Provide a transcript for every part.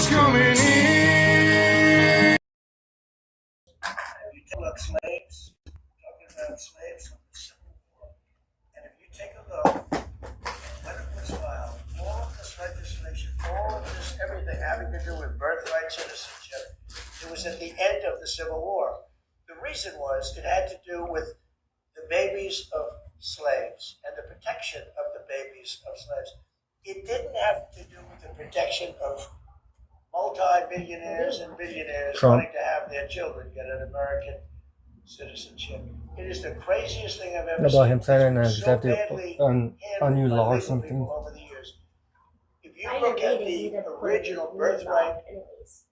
what's coming in. You take a look, slaves, talking about slaves from the Civil War, and if you take a look, when it was filed, all of this legislation, all of this, everything having to do with birthright citizenship, it was at the end of the Civil War. The reason was it had to do with the babies of slaves and the protection of the babies of slaves. It didn't have to do with the protection of multi-billionaires and billionaires wanting to have their children get an American citizenship. It is the craziest thing I've ever seen. About him signing an It's so executive badly on a new handled law by or legal something. people over the years. If you look at the original birthright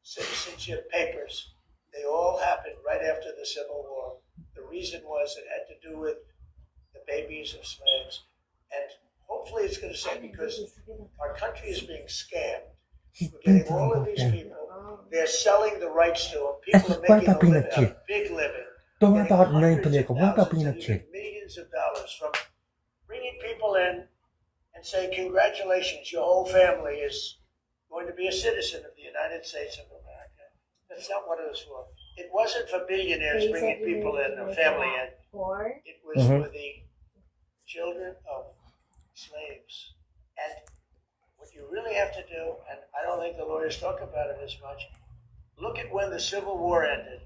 citizenship papers, they all happened right after the Civil War. The reason was it had to do with the babies of slaves. And hopefully it's going to say, because our country is being scammed. We're getting all of these people. They're selling the rights to them. People are making a big living. Don't worry about Getting name, hundreds of what about thousands being a and kid? even millions of dollars from bringing people in and saying, congratulations, your whole family is going to be a citizen of the United States of America. That's not what it was for. It wasn't for billionaires bringing people in or family in. It was for the children of slaves. And what you really have to do, and I don't think the lawyers talk about it as much, look at when the Civil War ended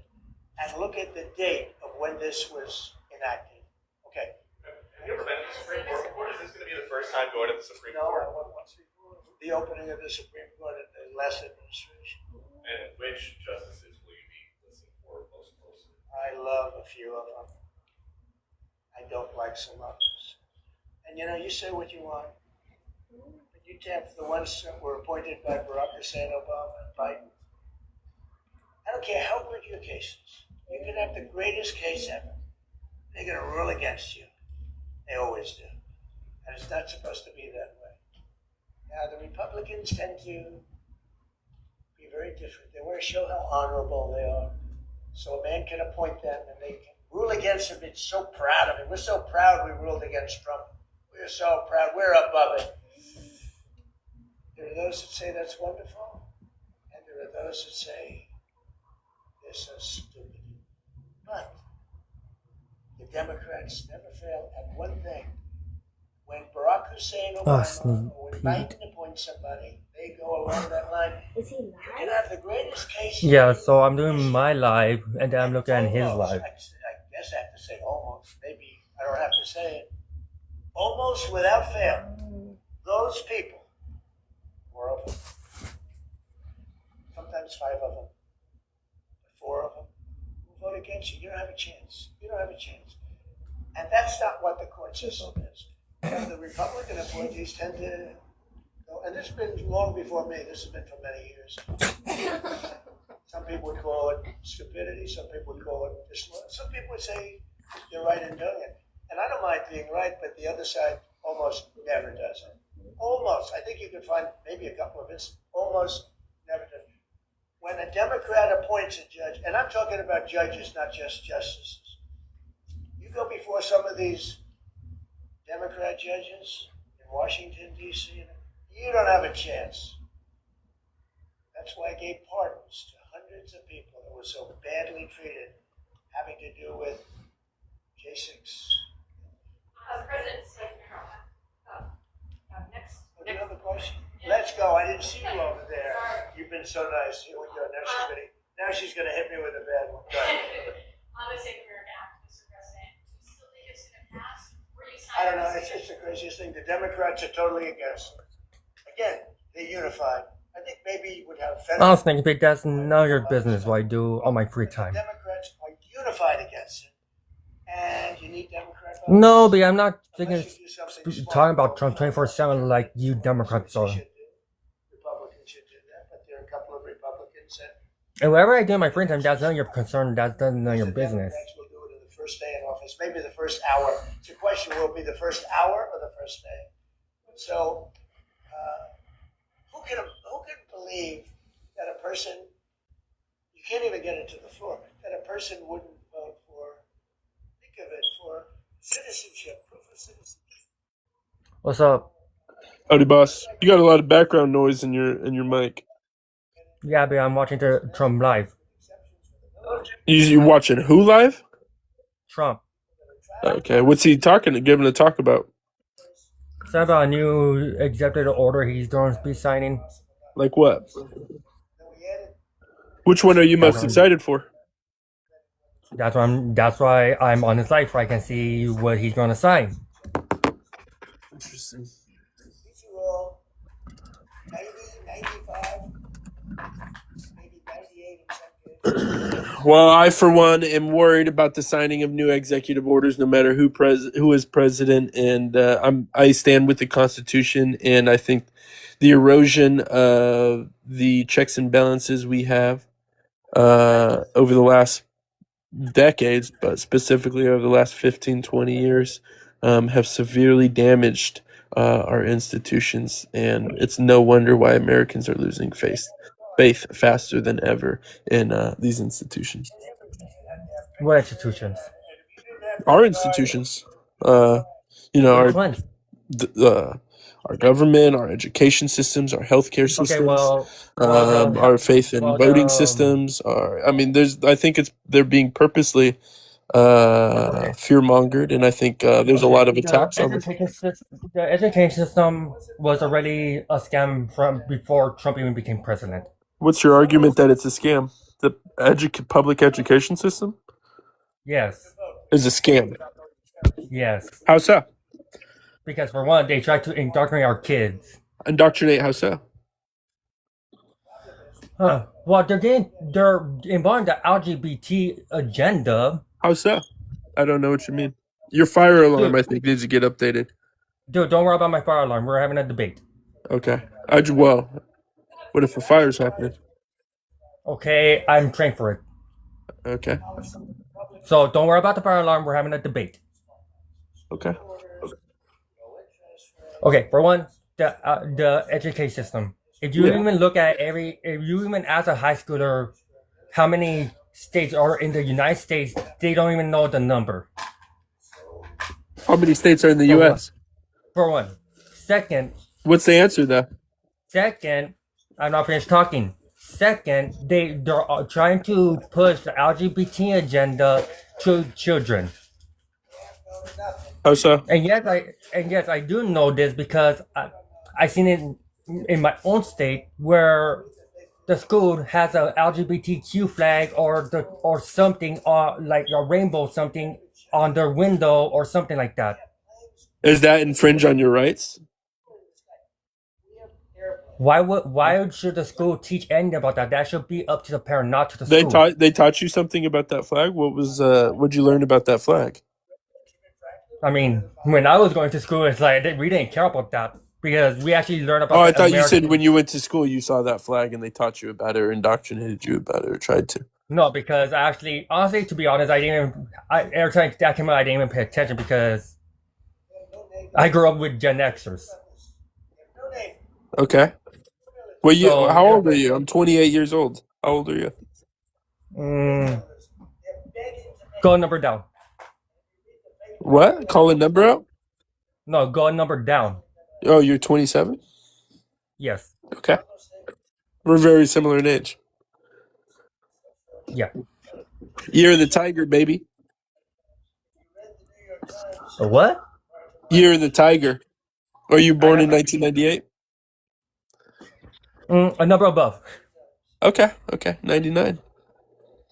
and look at the date of when this was enacted. Okay. Have you ever been to the Supreme Court before? Is this going to be the first time going to the Supreme Court? No, I went once before. The opening of the Supreme Court in the last administration. And which justices will you be listening for most closely? I love a few of them. I don't like some others. And you say what you want. But you have the ones that were appointed by Barack Hussein Obama and Biden. I don't care how good your case is. You can have the greatest case ever. They're going to rule against you. They always do. And it's not supposed to be that way. Now, the Republicans tend to be very different. They want to show how honorable they are. So a man can appoint them and they can rule against him. It's so proud of it. We're so proud we ruled against Trump. We're so proud. We're above it. There are those that say that's wonderful. And there are those that say they're so stupid. But the Democrats never fail at one thing. When Barack Hussein Obama or when Biden appoints somebody, they go along that line. Is he You can have the greatest case. Yeah, so I'm doing my live and then I'm looking at his live. I guess I have to say almost. Maybe I don't have to say it. Almost without fail, those people, 4 of them, sometimes 5 of them, 4 of them, will vote against you. You don't have a chance. You don't have a chance. And that's not what the court system is. And the Republican appointees tend to go, and this has been long before me. This has been for many years. Some people would call it stupidity. Some people would call it disloyalty. Some people would say you're right in doing it. And I don't mind being right, but the other side almost never does it. Almost. I think you can find maybe a couple of instances. Almost never does it. When a Democrat appoints a judge, and I'm talking about judges, not just justices. You go before some of these Democrat judges in Washington, D.C., you don't have a chance. That's why I gave pardons to hundreds of people that were so badly treated, having to do with J6. President next. Do you have a question? Let's go. I didn't see you over there. You've been so nice. Here we go. Now she's gonna hit me with a bad one. On the Save America Act, Mr. President, do you still think it's going to pass? I don't know. It's the craziest thing. The Democrats are totally against it. Again, they're unified. I think maybe you would have federal. Honestly, but that's none of your business what I do on my free time. The Democrats are unified against it. And you need Democrats. No, but I'm not thinking talking about Trump 24/7 like you Democrats are. Republicans should do that, but there are a couple of Republicans that. And whatever I do in my free time, that's none of your concern. That's none of your business. Democrats will do it in the first day in office, maybe the first hour. It's a question: will it be the first hour or the first day? So, who can believe that a person? You can't even get it to the floor. That a person wouldn't vote for. Think of it for citizenship, proof of citizenship. What's up? Howdy, boss. You got a lot of background noise in your mic. Yeah, but I'm watching the Trump live. You watching who live? Trump. Okay, what's he giving to talk about? It's about a new executive order he's going to be signing. Like what? Which one are you most excited for? That's why I'm on his live, so I can see what he's going to sign. Interesting. These are all 90, 95, maybe 98 in some cases. Well, I for one am worried about the signing of new executive orders, no matter who is president, and I stand with the Constitution, and I think the erosion of the checks and balances we have over the last decades, but specifically over the last 15, 20 years, have severely damaged our institutions, and it's no wonder why Americans are losing faith faster than ever in these institutions. What institutions? Our institutions, you know, Which ones? our government, our education systems, our healthcare systems, Okay, well, our faith in well, voting systems. I think they're being purposely fear mongered, and I think there's a lot of attacks on this. The education system was already a scam from before Trump even became president. What's your argument that it's a scam? The public education system Yes, is a scam. yes. How so? Because for one, they tried to indoctrinate our kids. Indoctrinate? How so? Well, they're involving the LGBT agenda. How so? I don't know what you mean. Your fire alarm, Dude. I think, needs to get updated. Dude, don't worry about my fire alarm. We're having a debate. Okay. Well, what if a fire's happening? Okay, I'm trained for it. Okay. So don't worry about the fire alarm. We're having a debate. Okay. Okay, for one, the education system. If you even look at if you even ask a high schooler how many states are in the United States, they don't even know the number. How many states are in the U.S.? For one. Second, what's the answer though? Second, I'm not finished talking. Second, they're trying to push the LGBT agenda to children. How so? And yes, I do know this because I seen it in my own state where the school has a LGBTQ flag or something like a rainbow something on their window or something like that. Is that infringe on your rights? Why should the school teach anything about that? That should be up to the parent, not to the school. They taught you something about that flag? What'd you learn about that flag? I mean, when I was going to school, it's like we didn't care about that because we actually learned about. Oh, I thought you said when you went to school you saw that flag and they taught you about it or indoctrinated you about it or tried to. No, because honestly, to be honest, every time that came out, I didn't even pay attention because I grew up with Gen Xers. Okay. Well, how old are you? I'm 28 years old. How old are you? Go a number down. What? Call a number out? No, go a number down. Oh, you're 27? Yes. Okay. We're very similar in age. Yeah. Year of the Tiger, baby. A what? Year of the Tiger. Are you born in 1998? A number above. Okay. 99.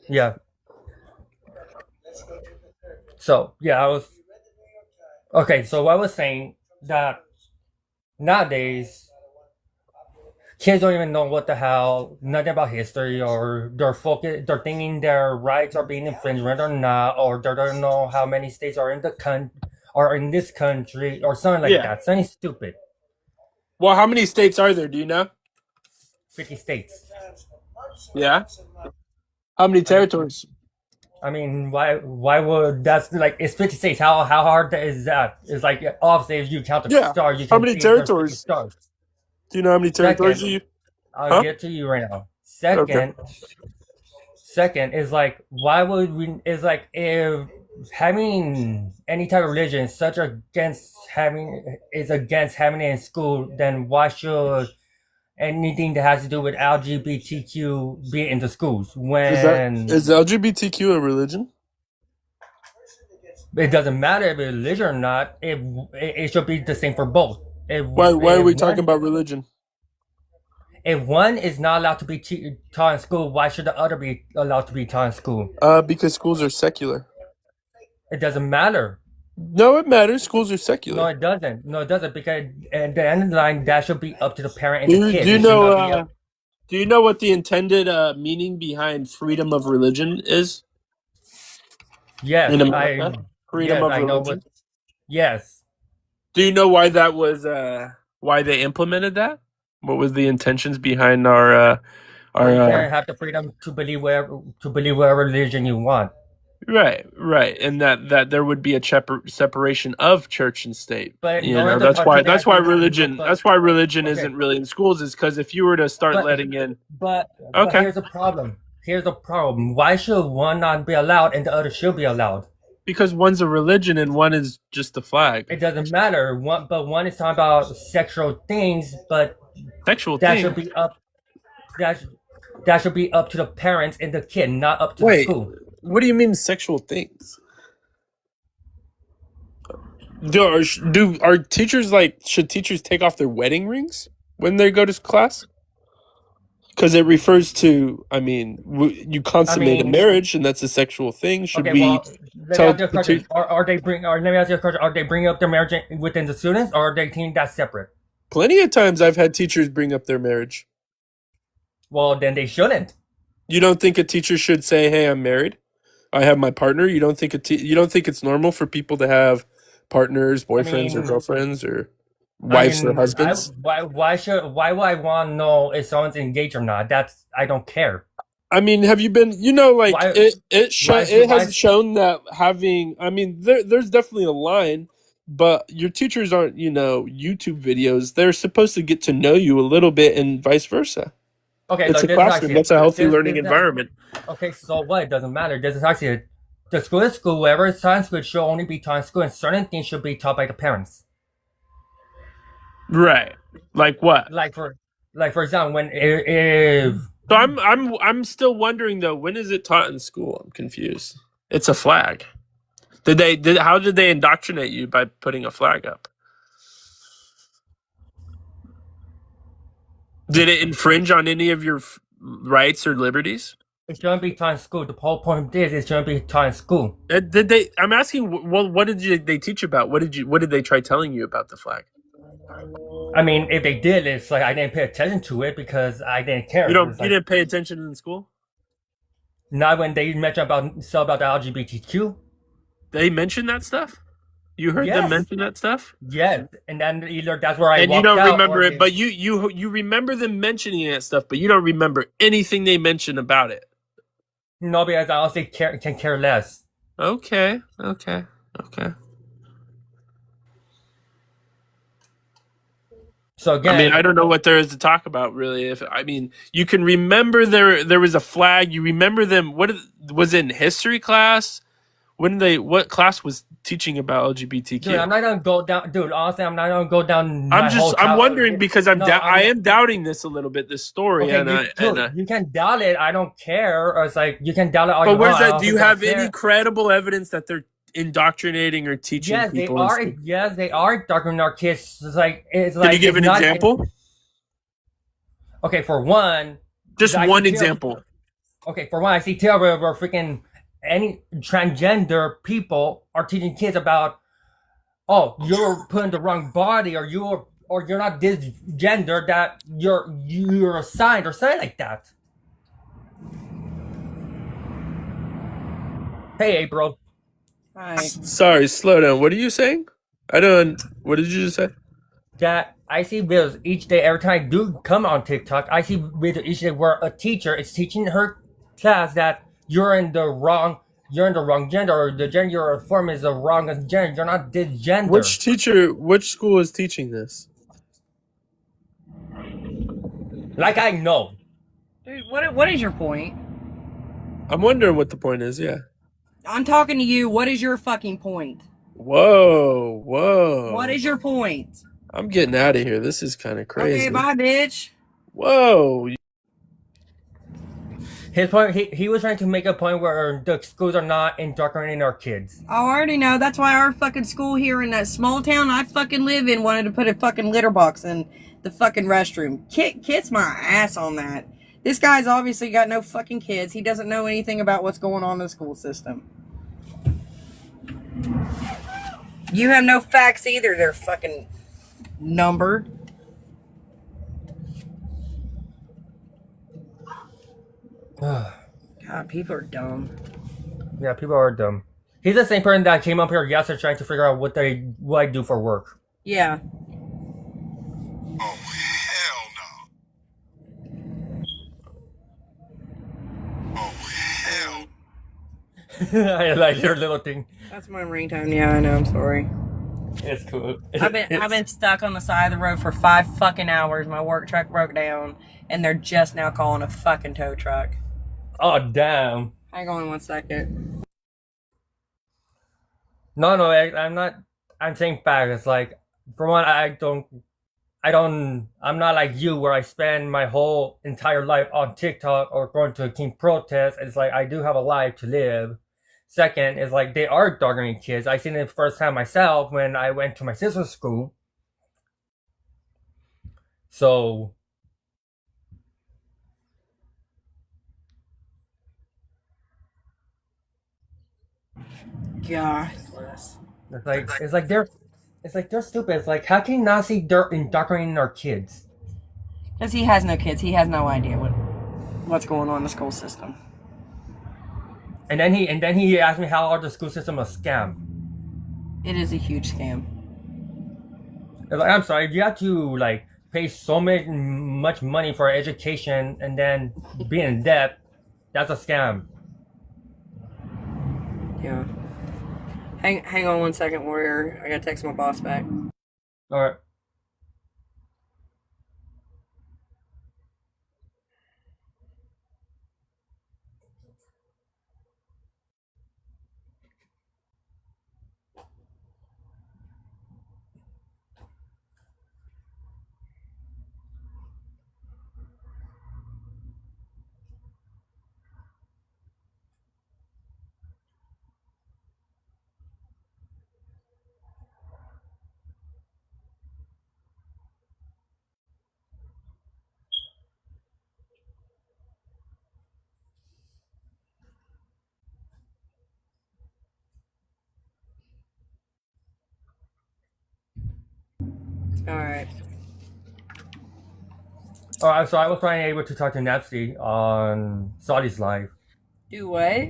Yeah. So yeah, so I was saying that nowadays kids don't even know what the hell, nothing about history, or they're thinking their rights are being infringed or not, or they don't know how many states are in this country, or something like that. Something stupid. Well, how many states are there? Do you know? 50 states. Yeah. How many territories? I mean, why would that's like it's 50 states? How hard is that? It's like obviously if you count the stars, you can how many territories? Stars. Do you know how many territories are you? I'll get to you right now. Second is like why would we? Is like if having any type of religion is against having it in school, then why should anything that has to do with LGBTQ be in the schools. Is When LGBTQ a religion? it doesn't matter if it's religion or not, it should be the same for both. Why are we talking about religion? If one is not allowed to be taught in school, why should the other be allowed to be taught in school? Because schools are secular. It doesn't matter. No, it matters. Schools are No, secular. it doesn't. No, it doesn't, because at the end of the line, that should be up to the parent and Do the you, kid. do you It should know not be up. do you know what the intended meaning behind freedom of religion is Yes, in America? Freedom yes, of I know religion. what. Yes, Do you know why that was? Why they implemented that? What was the intentions behind our so you our? can't have the freedom to believe whatever religion you want. Right, and that there would be a separation of church and state. But You in know, order to that's why religion. that's why religion Okay, isn't really in schools, is because if you were to start but letting in, but okay, here's the problem. Here's the problem. Why should one not be allowed and the other should be allowed? because one's a religion and one is just a flag. It doesn't matter. One is talking about sexual things, but Sexual that thing. should be up. That should be up to the parents and the kid, not up to the Wait, school. what do you mean sexual things? Do are teachers should teachers take off their wedding rings when they go to class? Because it refers to, I mean, you I consummate a mean, marriage, and that's a sexual thing. Should okay. we Well, let me tell ask you a the question. teacher? Let me ask you a question. Are they bringing up their marriage within the students, or are they think that's separate? Plenty of times I've had teachers bring up their marriage. Well, then they shouldn't. You don't think a teacher should say, "Hey, I'm married. I have my partner." You don't think you don't think it's normal for people to have partners, I boyfriends, or mean, girlfriends, or I wives or mean, husbands? why would I want to know if someone's engaged or not? I don't care. I mean, have you been? You know, like Why it why has shown that having. I mean, there's definitely a line, but your teachers aren't, YouTube videos. They're supposed to get to know you a little bit, and vice versa. okay? It's So a this is how I classroom. see it. That's a healthy learning This environment. okay. So what? It doesn't matter. This is how I see it. The school is school. Whatever is taught in school should only be taught in school, and certain things should be taught by the parents. Right. Like what? Like for example, when if So I'm still wondering though, when is it taught in school? I'm confused. It's a flag. How did they indoctrinate you by putting a flag up? Did it infringe on any of your rights or liberties? it shouldn't be taught in school. The whole point of this is it shouldn't be taught in school. Did they? I'm asking. Well, what did they teach about? What did they try telling you about the flag? I mean, if they did, it's like I didn't pay attention to it because I didn't care. You It's you like didn't pay attention in school. not when they mention about the LGBTQ. They mentioned that stuff. You heard them Yes, mention that stuff, yes, and then either that's where I and you walked don't out, remember or it. they. But you remember them mentioning that stuff, but you don't remember anything they mentioned about it. No, because I honestly can care less. Okay. So I mean, I again, don't know what there is to talk about, really. If I mean, you can remember there was a flag. You remember them. Was it in history class? What class was teaching about dude, LGBTQ? I'm not gonna go down. Dude, honestly, I'm not gonna go down my whole I'm child. wondering because No, I I'm am doubting this a little bit, this story, okay. and You can doubt it. I don't care. Or it's like you can doubt it all but you where's want. I that? Do also you don't have any care. credible evidence that they're indoctrinating or teaching Yes, they people in are. school? Yes, they are darkening our kids. Can you give it's an not. example? Okay, for one, Just I one see too. example. Okay, for one, I see too where freaking any transgender people are teaching kids about, oh, you're putting the wrong body, or you're not this gender that you're assigned, or something like that. Hey, April. Hi. Sorry, slow down. What are you saying? I don't. What did you just say? That I see videos each day. Every time I do come on TikTok, I see videos each day where a teacher is teaching her class that you're in the wrong gender, or the gender you're form is the wrong gender. You're not this gender. Which school is teaching this? Like I know. Dude, what is your point? I'm wondering what the point is. Yeah. I'm talking to you. What is your fucking point? Whoa. What is your point? I'm getting out of here. This is kind of crazy. Okay, bye, bitch. Whoa. His point, he was trying to make a point where the schools are not indoctrinating our kids. I already know. That's why our fucking school here in that small town I fucking live in wanted to put a fucking litter box in the fucking restroom. Kiss my ass on that. This guy's obviously got no fucking kids. He doesn't know anything about what's going on in the school system. You have no facts either, they're fucking number. God, people are dumb. Yeah, people are dumb. He's the same person that came up here yesterday trying to figure out what I do for work. Yeah. Oh, hell no. Oh, hell. I like your little thing. That's my ringtone. Yeah, I know. I'm sorry. It's cool. I've been stuck on the side of the road for 5 fucking hours. My work truck broke down, and they're just now calling a fucking tow truck. Oh, damn. Hang on 1 second. No, I'm not. I'm saying facts. It's like, for one, I'm not like you where I spend my whole entire life on TikTok or going to a team protest. It's like, I do have a life to live. Second is like, they are dogging kids. I seen it firsthand myself when I went to my sister's school. So, God bless. it's like they're stupid. It's like, how can you not see they're indoctrinating our kids? Because he has no kids. He has no idea what's going on in the school system. And then he asked me how are the school system a scam. It is a huge scam. It's like, I'm sorry, you have to like pay so much money for education and then be in debt. That's a scam. Yeah. Hang on 1 second, Warrior. I gotta text my boss back. All right. Alright. All right. So I was finally able to talk to Nancy on Saudi's live. Do what?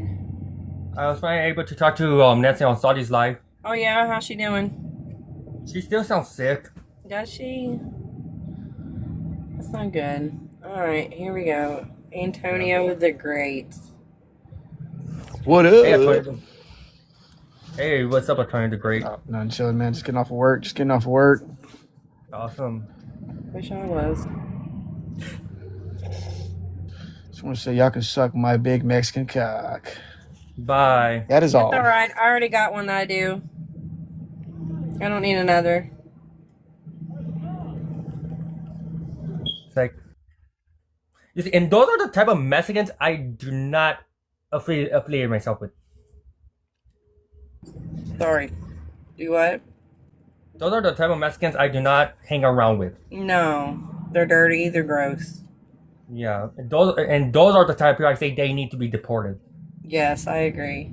I was finally able to talk to Nancy on Saudi's live. Oh yeah, how's she doing? She still sounds sick. Does she? That's not good. Alright, here we go. Antonio the Great. What Hey, up? Antonio. Hey, what's up, Antonio the Great? Oh, nothing, chilling, man. Just getting off of work. Awesome. Wish I was. Just want to say y'all can suck my big Mexican cock. Bye. That is all. It's alright. I already got one that I do. I don't need another. It's like, you see, and those are the type of Mexicans I do not affiliate myself with. Sorry. Do what? Those are the type of Mexicans I do not hang around with. No. They're dirty. They're gross. Yeah, and those are the type of people I say they need to be deported. Yes, I agree.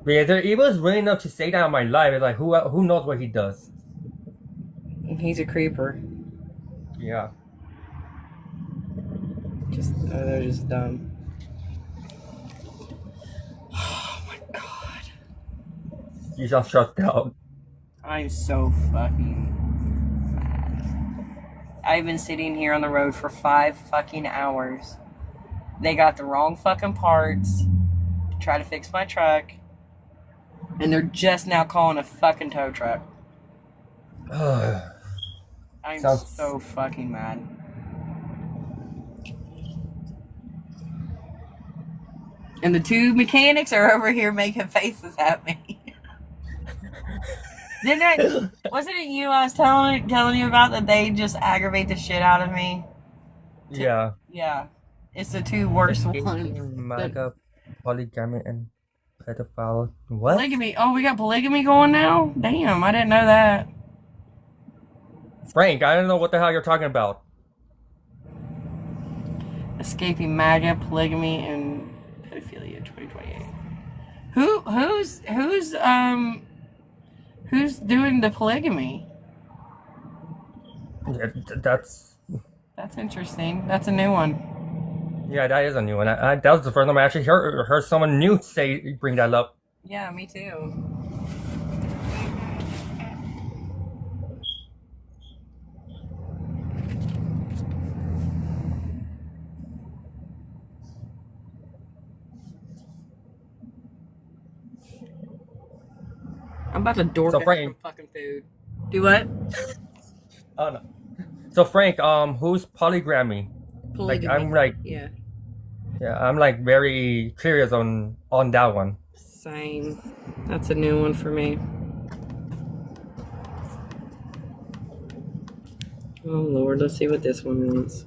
Because if he was willing enough to say that in my life, it's like who knows what he does. He's a creeper. Yeah. They're just dumb. Oh my god. You sound stressed out. I'm so fucking mad. I've been sitting here on the road for 5 fucking hours. They got the wrong fucking parts to try to fix my truck. And they're just now calling a fucking tow truck. I'm Sounds- so fucking mad. And the 2 mechanics are over here making faces at me. Didn't I? Wasn't it you I was telling you about that they just aggravate the shit out of me? Yeah. Yeah, it's the two worst ones. MAGA, polygamy, and pedophile. What? Polygamy. Oh, we got polygamy going now? Damn, I didn't know that. Frank, I don't know what the hell you're talking about. Escaping MAGA, polygamy, and pedophilia 2028. Who's doing the polygamy? Yeah, that's interesting. That's a new one. yeah, that is a new one. That was the first time I actually heard someone new bring that up. Yeah, me too. I'm about to door So, Frank- some fucking food. Do what? Oh no. So Frank, who's polygamy? Polygamy. Yeah, I'm like very curious on that one. Same. That's a new one for me. Oh Lord, let's see what this one wants.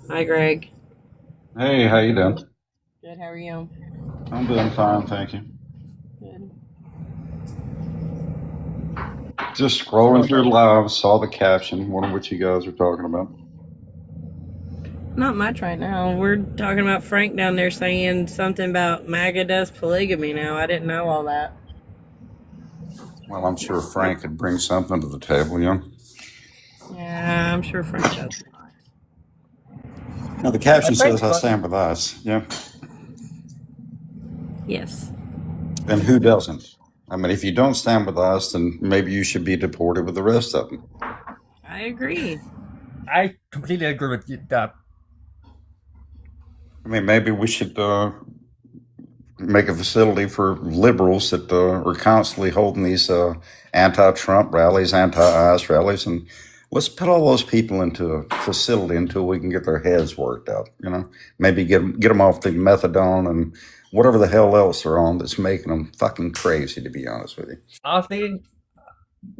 Hi, Greg. Hey, how you doing? Good. How are you? I'm doing fine, thank you. Good. Just scrolling through live, saw the caption, wondering what you guys are talking about. Not much right now. We're talking about Frank down there saying something about MAGA does polygamy now. I didn't know all that. Well, I'm sure Frank could bring something to the table, you know? Yeah, I'm sure Frank does. Now, the caption says, I stand with us, yeah? Yes. And who doesn't? I mean, if you don't stand with us, then maybe you should be deported with the rest of them. I agree. I completely agree with you that. I mean, maybe we should make a facility for liberals that are constantly holding these anti-Trump rallies, anti-ICE rallies, and let's put all those people into a facility until we can get their heads worked out. You know, maybe get them off the methadone and whatever the hell else they're on that's making them fucking crazy. To be honest with you, Honestly,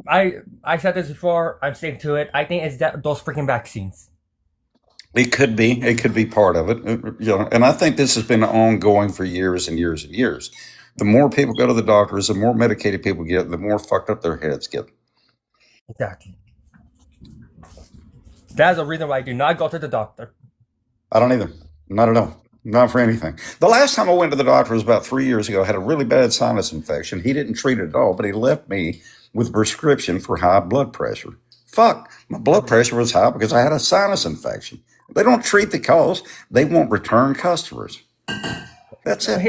I said this before. I'm sticking to it. I think it's those freaking vaccines. it could be part of it. You know, and I think this has been ongoing for years and years and years. The more people go to the doctors, the more medicated people get, the more fucked up their heads get. Exactly. That's the reason why I do not go to the doctor. I don't either. Not at all. Not for anything. The last time I went to the doctor was about 3 years ago. I had a really bad sinus infection. He didn't treat it at all, but he left me with a prescription for high blood pressure. Fuck, my blood pressure was high because I had a sinus infection. They don't treat the cause. They want return customers. That's it.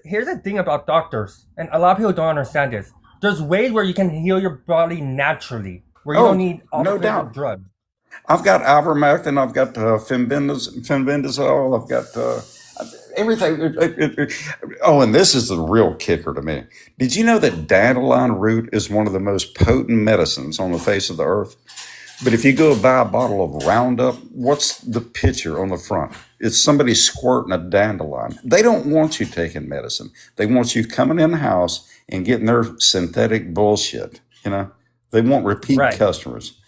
Here's the thing about doctors, and a lot of people don't understand this. There's ways where you can heal your body naturally, where you don't need all no the doubt. drugs. I've got ivermectin, I've got fenbendazole, I've got everything. Oh, and this is the real kicker to me. Did you know that dandelion root is one of the most potent medicines on the face of the earth? But if you go buy a bottle of Roundup, what's the picture on the front? It's somebody squirting a dandelion. They don't want you taking medicine. They want you coming in the house and getting their synthetic bullshit. You know, they want repeat customers.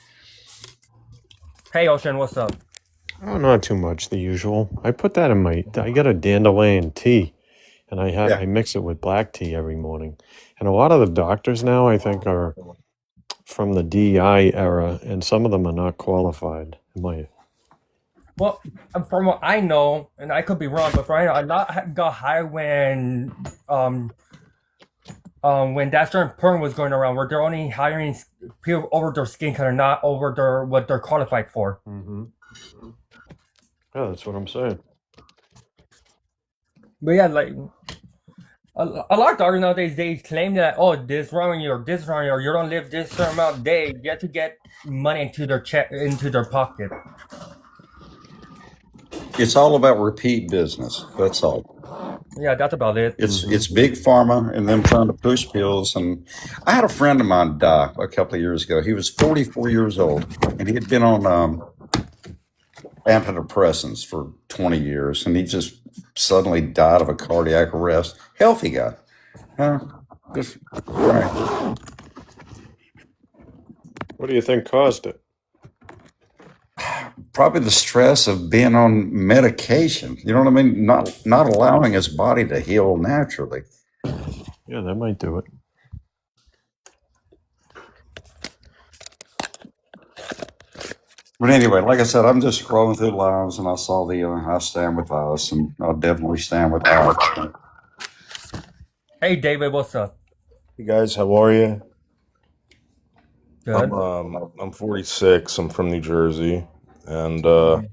Hey, Ocean, what's up? Oh, not too much, the usual. I put that in I got a dandelion tea, and I mix it with black tea every morning. And a lot of the doctors now, I think, are from the DI era, and some of them are not qualified. Well, from what I know, and I could be wrong, but from what I know, a lot got hired when that certain program was going around, where they're only hiring people over their skin color, not over what they're qualified for. Mm-hmm. Yeah, that's what I'm saying. But yeah, like a lot of doctors nowadays, they claim that this wrong with you, or this wrong with you, or you don't live this certain amount of days. You have to get money into their pocket. It's all about repeat business. That's all. Yeah, that's about it. It's big pharma and them trying to push pills. And I had a friend of mine die a couple of years ago. He was 44 years old, and he had been on antidepressants for 20 years, and he just suddenly died of a cardiac arrest. Healthy guy. Just right. What do you think caused it? Probably the stress of being on medication. You know what I mean? Not allowing his body to heal naturally. Yeah, that might do it. But anyway, like I said, I'm just scrolling through lives, and I saw the I stand with us, and I'll definitely stand with us. Hey, David, what's up? Hey guys, how are you? Good. I'm 46. I'm from New Jersey, and I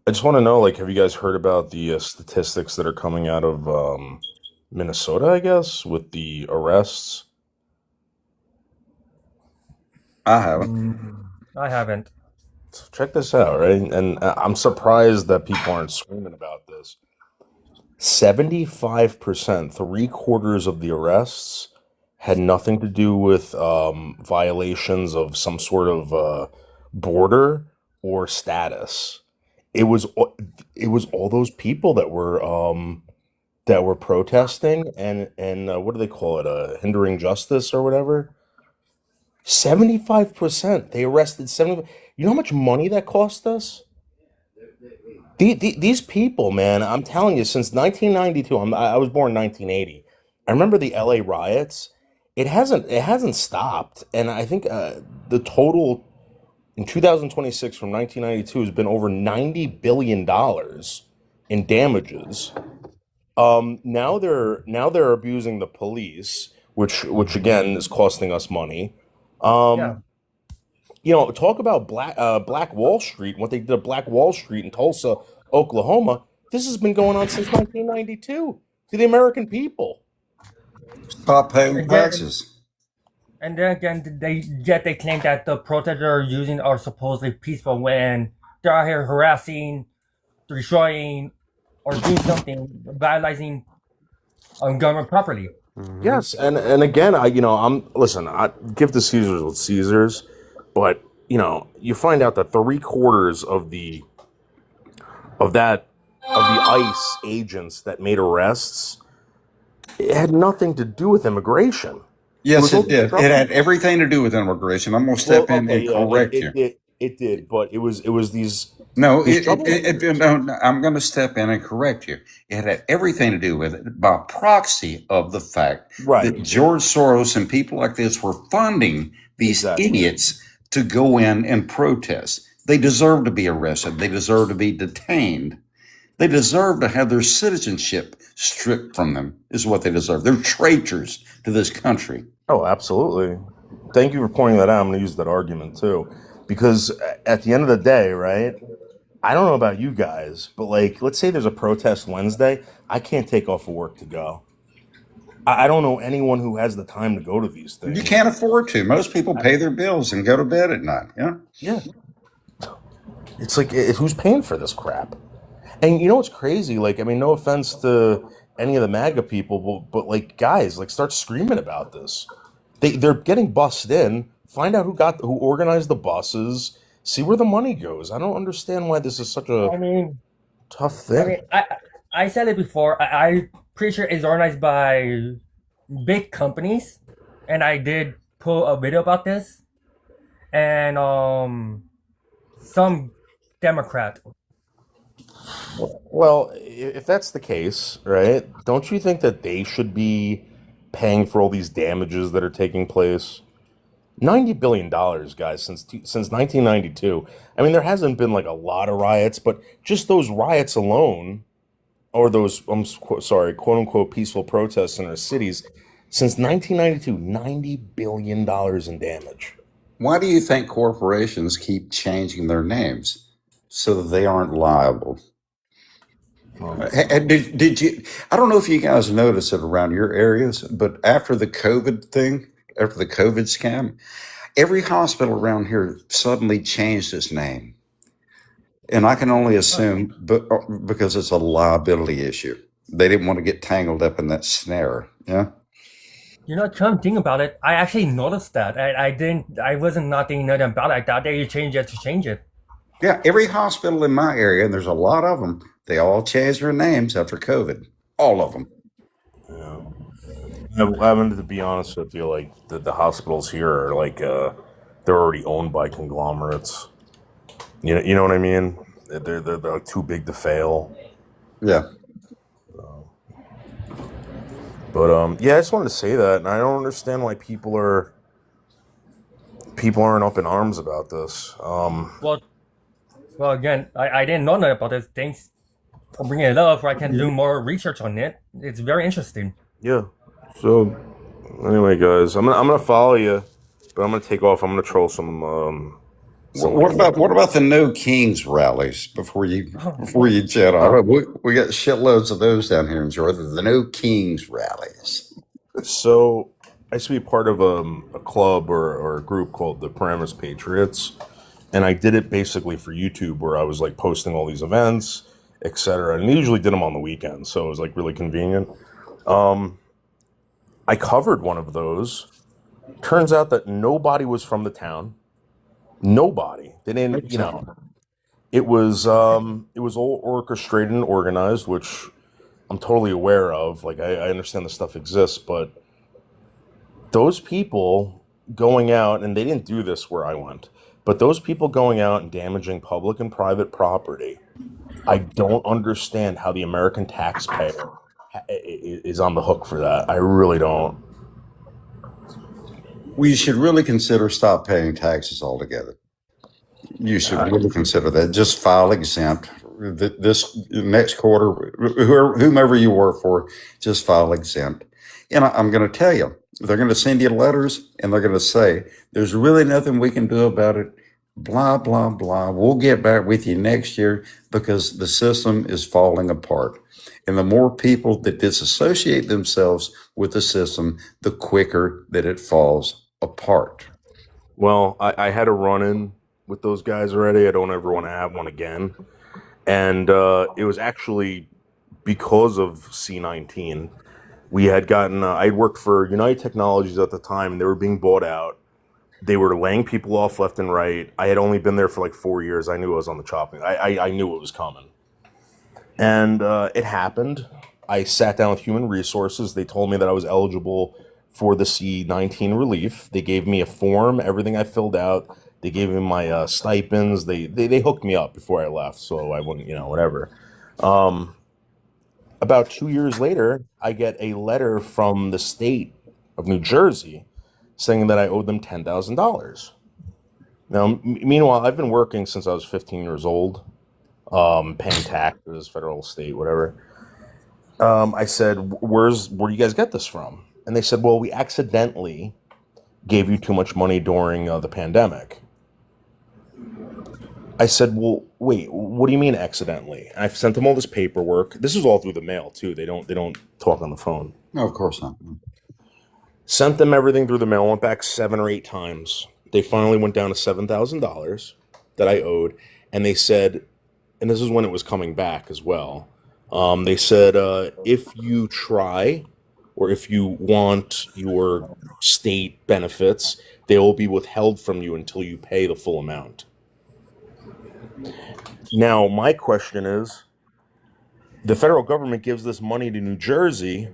just want to know, like, have you guys heard about the statistics that are coming out of Minnesota? I guess with the arrests. I haven't. I haven't. So check this out, right? And I'm surprised that people aren't screaming about this. 75%, 3/4 of the arrests had nothing to do with violations of some sort of border or status. It was all those people that were protesting and what do they call it? Hindering justice or whatever. 75%. They arrested 70. You know how much money that cost us? These people, man, I'm telling you, since 1992, I was born in 1980. I remember the LA riots. It hasn't stopped, and I think the total in 2026 from 1992 has been over $90 billion in damages. Now they're abusing the police, which again is costing us money. Yeah. Talk about Black Wall Street, what they did at Black Wall Street in Tulsa, Oklahoma. This has been going on since 1992 to the American people. Stop paying And then, taxes. and then again, they claim that the protesters are using are supposedly peaceful when they're out here harassing, destroying, or doing something, vandalizing government property. Yes, and again, I give the Caesars what Caesars, but you find out that 3/4 of the ICE agents that made arrests, it had nothing to do with immigration. It Yes, was all it did. It trouble. had everything to do with immigration. I'm gonna Well, step in okay, and yeah, correct you. it did, but it was these No, troublemakers. no, I'm going to step in and correct you. It had everything to do with it by proxy of the fact that Right, George Soros and people like this were funding these exactly. idiots to go in and protest. They deserve to be arrested. They deserve to be detained. They deserve to have their citizenship stripped from them, is what they deserve. They're traitors to this country. Oh, absolutely. Thank you for pointing that out. I'm going to use that argument too, because at the end of the day, right? I don't know about you guys, but like, let's say there's a protest Wednesday. I can't take off of work to go. I don't know anyone who has the time to go to these You things. can't afford to. Most people pay their bills and go to bed at night. Yeah. Yeah, it's like, who's paying for this crap? And you know what's crazy? Like, I mean, no offense to any of the MAGA people, but like, guys, like, start screaming about this. They're getting bussed in. Find out who organized the buses. See where the money goes. I don't understand why this is such a I mean, tough I thing. mean, I said it before. I'm pretty sure it's organized by big companies, and I did put a video about this, and some Democrat. Well, if that's the case, right? Don't you think that they should be paying for all these damages that are taking place? $90 billion, guys, since 1992. I mean, there hasn't been like a lot of riots, but just those riots alone, or those sorry, quote unquote peaceful protests in our cities, since 1992, $90 billion in damage. Why do you think corporations keep changing their names so that they aren't liable? Did you? I don't know if you guys noticed it around your areas, but after the COVID thing, after the COVID scam, every hospital around here suddenly changed its name. And I can only assume, but because it's a liability issue, they didn't want to get tangled up in that snare. Yeah. You know, come think about it. I actually noticed that. I wasn't not thinking nothing about it. I thought they changed it to change it. Yeah. Every hospital in my area, and there's a lot of them, they all changed their names after COVID. All of them. Yeah. I mean, to be honest with you, like the hospitals here are like they're already owned by conglomerates. You know what I mean? They're like too big to fail. Yeah. But yeah, I just wanted to say that, and I don't understand why people aren't up in arms about this. Well, again, I didn't know nothing about this. Thanks for bringing it up. I can do more research on it. It's very interesting. Yeah. So anyway, guys, I'm gonna follow you, but I'm gonna take off. I'm gonna troll some. What about the No Kings rallies before you jet off? We got shitloads of those down here in Georgia. The No Kings rallies. So I used to be part of a club or a group called the Paramus Patriots, and I did it basically for YouTube, where I was like posting all these events, etc. And I usually did them on the weekends, so it was like really convenient. I covered one of those. Turns out that nobody was from the town. Nobody. They didn't. It was all orchestrated and organized, which I'm totally aware of. Like I understand the stuff exists, but those people going out, and they didn't do this where I went, but those people going out and damaging public and private property, I don't understand how the American taxpayer is on the hook for that. I really don't. We should really consider stop paying taxes altogether. You should really consider that. Just file exempt. This next quarter, whomever you work for, just file exempt. And I'm going to tell you, they're going to send you letters, and they're going to say, there's really nothing we can do about it. Blah, blah, blah. We'll get back with you next year because the system is falling apart. And the more people that disassociate themselves with the system, the quicker that it falls apart. Well, I had a run-in with those guys already. I don't ever want to have one again. And it was actually because of C19. We had gotten, I worked for United Technologies at the time, and they were being bought out. They were laying people off left and right. I had only been there for like 4 years. I knew I was on the chopping. I knew it was coming. And it happened. I sat down with Human Resources. They told me that I was eligible for the C19 relief. They gave me a form, everything I filled out. They gave me my stipends. They hooked me up before I left, so I wouldn't, whatever. About 2 years later, I get a letter from the state of New Jersey saying that I owed them $10,000. Now, meanwhile, I've been working since I was 15 years old, paying taxes, federal, state, whatever. I said, where do you guys get this from? And they said, well, we accidentally gave you too much money during the pandemic. I said, well, wait, what do you mean accidentally? And I sent them all this paperwork. This is all through the mail too. They don't talk on the phone. No, of course not. Sent them everything through the mail. Went back 7 or 8 times. They finally went down to $7,000 that I owed, and they said, and this is when it was coming back as well. They said, if you try, or if you want your state benefits, they will be withheld from you until you pay the full amount. Now, my question is, the federal government gives this money to New Jersey.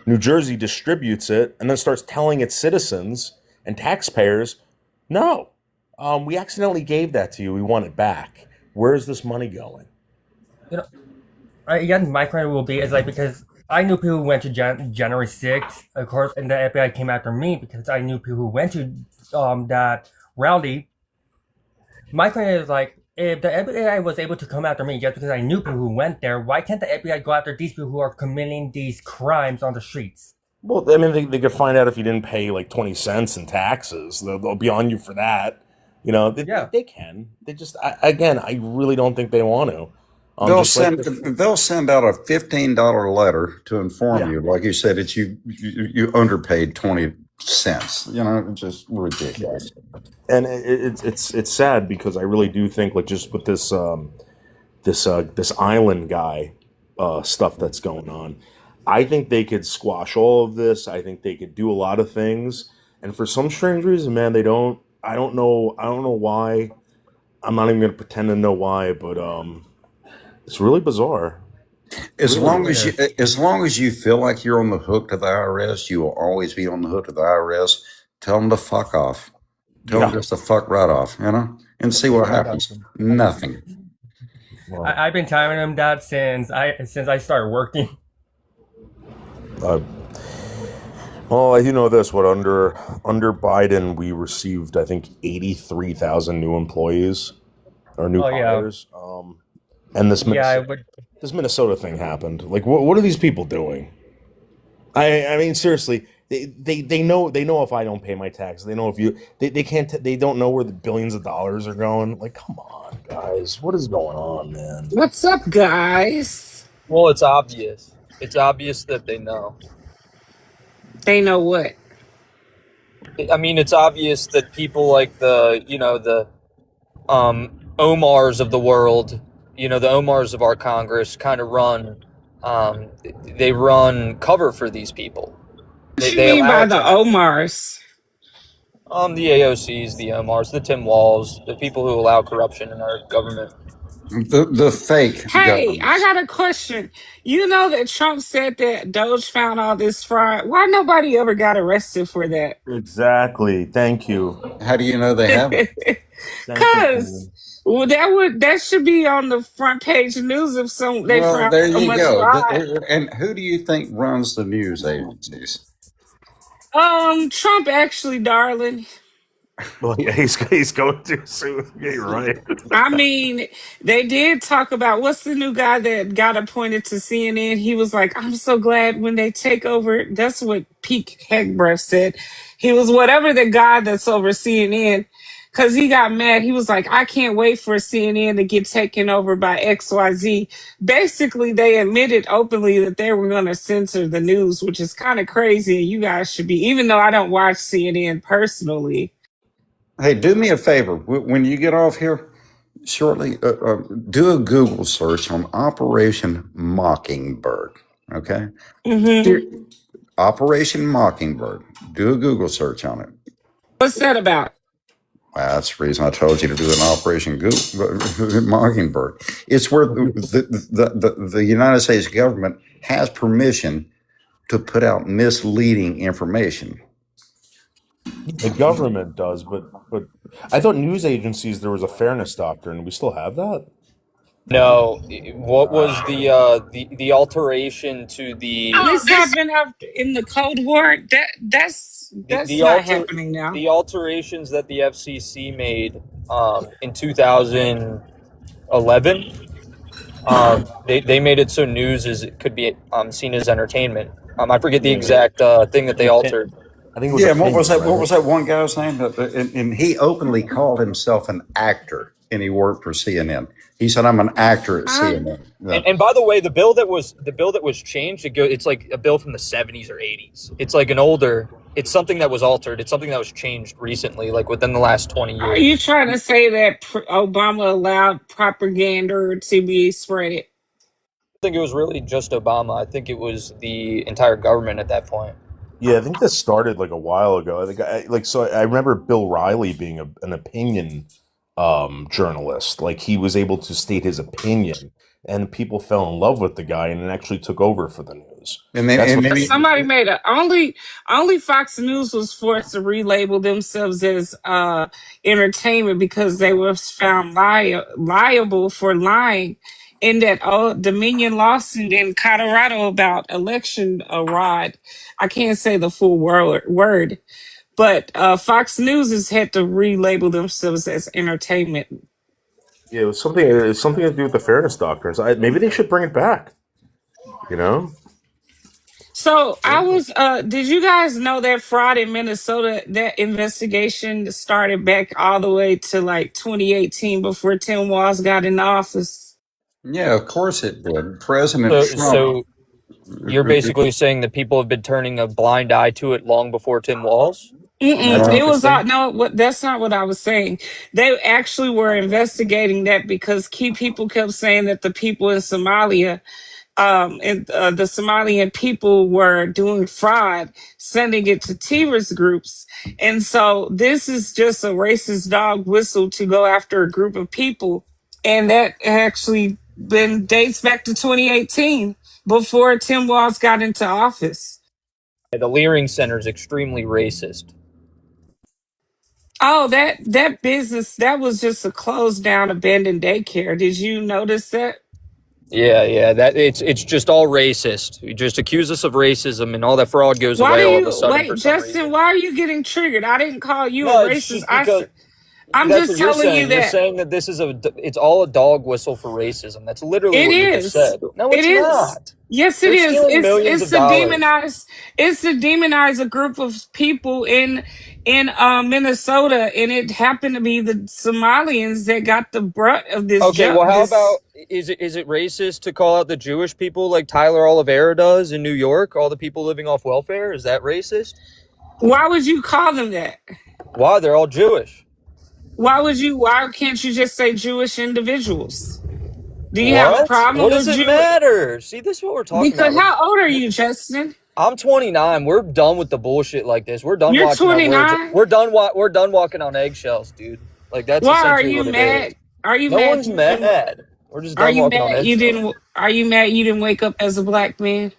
New Jersey distributes it and then starts telling its citizens and taxpayers, no, we accidentally gave that to you. We want it back. Where is this money going? Again, my question will be, is like, because I knew people who went to January 6th, of course, and the FBI came after me because I knew people who went to that rally. My question is like, if the FBI was able to come after me just because I knew people who went there, why can't the FBI go after these people who are committing these crimes on the streets? Well, I mean, they could find out if you didn't pay like 20 cents in taxes. They'll be on you for that. They can. They just, I really don't think they want to. They'll send out a $15 letter to inform you, like you said, that you underpaid 20 cents. Just ridiculous. And it's sad because I really do think, like, just with this island guy stuff that's going on, I think they could squash all of this. I think they could do a lot of things, and for some strange reason, man, they don't. I don't know why. I'm not even going to pretend to know why, but it's really bizarre. As Really long as you, weird. as long as you feel like you're on the hook to the IRS, you will always be on the hook to the IRS. Tell them to fuck off. Tell them Yeah. just to fuck right off, and see what happens. Nothing. Well, I've been telling them that since I started working. uh, well, you know this. What under Biden, we received, I think, 83,000 new employees or new Oh yeah, hires. And this yeah. I Minnesota, would. this Minnesota thing happened. Like, what are these people doing? I mean, seriously, they know if I don't pay my taxes, they know if you they can't they don't know where the billions of dollars are going. Like, come on, guys, what is going on, man? What's up, guys? Well, it's obvious. It's obvious that they know. They know what? I mean, it's obvious that people like the Omars of the world, the Omars of our Congress kind of they run cover for these people. What you They mean allow by it the to Omars? the AOCs, the Omars, the Tim Walls, the people who allow corruption in our government. The fake Hey, I governments. got a question. You know that Trump said that Doge found all this fraud. Why nobody ever got arrested for that? Exactly. Thank you. How do you know they haven't? Thank you, Cause Queen. well, that should be on the front page news if they Well, found there so you much go. fraud. And who do you think runs the news agencies? Trump actually, darling. Well, yeah, he's going to soon. Yeah, you're right. I mean, they did talk about what's the new guy that got appointed to CNN. He was like, I'm so glad when they take over. That's what Pete Hegbrecht said. He was whatever the guy that's over CNN, because he got mad. He was like, I can't wait for CNN to get taken over by XYZ. Basically, they admitted openly that they were going to censor the news, which is kind of crazy. You guys should be, even though I don't watch CNN personally. Hey, do me a favor. When you get off here shortly, do a Google search on Operation Mockingbird. Okay? Mm-hmm. Operation Mockingbird. Do a Google search on it. What's that about? Well, that's the reason I told you to do an Operation Mockingbird. It's where the United States government has permission to put out misleading information. The government does, but I thought news agencies, there was a fairness doctrine. We still have that? No, what was the alteration to the This happened after in the Cold War. That's the not alter happening now. the alterations that the FCC made in 2011? They made it so news it could be seen as entertainment. I forget the exact thing that they altered. I think it was Yeah, what opinion, was that? What right? was that one guy's name? And he openly called himself an actor, and he worked for CNN. He said, "I'm an actor at CNN." And by the way, the bill that was changed, it's like a bill from the 70s or 80s. It's like it's something that was altered. It's something that was changed recently, like within the last 20 years. Are you trying to say that Obama allowed propaganda to be spread? I think it was really just Obama. I think it was the entire government at that point. Yeah, I think this started like a while ago. I think I remember Bill Riley being an opinion journalist. Like, he was able to state his opinion, and people fell in love with the guy, and it actually took over for the news. And then Somebody made only Fox News was forced to relabel themselves as entertainment because they were found liable for lying in that Dominion lawsuit in Colorado about election fraud. I can't say the full word, but Fox News has had to relabel themselves as entertainment. Yeah, it was something to do with the fairness doctrines. Maybe they should bring it back. You know? So I was did you guys know that fraud in Minnesota, that investigation started back all the way to like 2018 before Tim Walz got in office? Yeah, of course it did. President Trump. So you're basically saying that people have been turning a blind eye to it long before Tim Walz? It was that's not what I was saying. They actually were investigating that because key people kept saying that the people in Somalia and the Somalian people were doing fraud, sending it to terrorist groups. And so this is just a racist dog whistle to go after a group of people. And that actually been dates back to 2018 before Tim Walz got into office. The Leering Center is extremely racist. Oh, that business, that was just a closed down abandoned daycare. Did you notice that? Yeah, that it's just all racist. You just accuse us of racism, and all that fraud goes Why away do all of a you sudden wait, for some Justin? reason. Why are you getting triggered? I didn't call you No, a it's racist. just because I'm that's just what you're telling you saying. You're that saying that it's all a dog whistle for racism. That's literally it what you just is. said. No, It it's is. not. Yes, it They're is. stealing millions It's of to dollars. demonize. It's to demonize a group of people in Minnesota, and it happened to be the Somalians that got the brunt of this. Okay, well, how This. about is it racist to call out the Jewish people like Tyler Oliveira does in New York? All the people living off welfare, is that racist? Why would you call them that? Why? They're all Jewish. Why can't you just say Jewish individuals? Do you have a What? problem What does with it Jew? matter? See, this is what we're talking about. Because how old are you, Justin? I'm 29. We're done with the bullshit like this. We're done You're watching our words. 29. We're done walking on eggshells, dude. Like that's Why are essentially you what it mad? is. Are you No mad? one's mad. We're just Are done you walking on mad you eggshells. didn't? Are you mad you didn't wake up as a black man?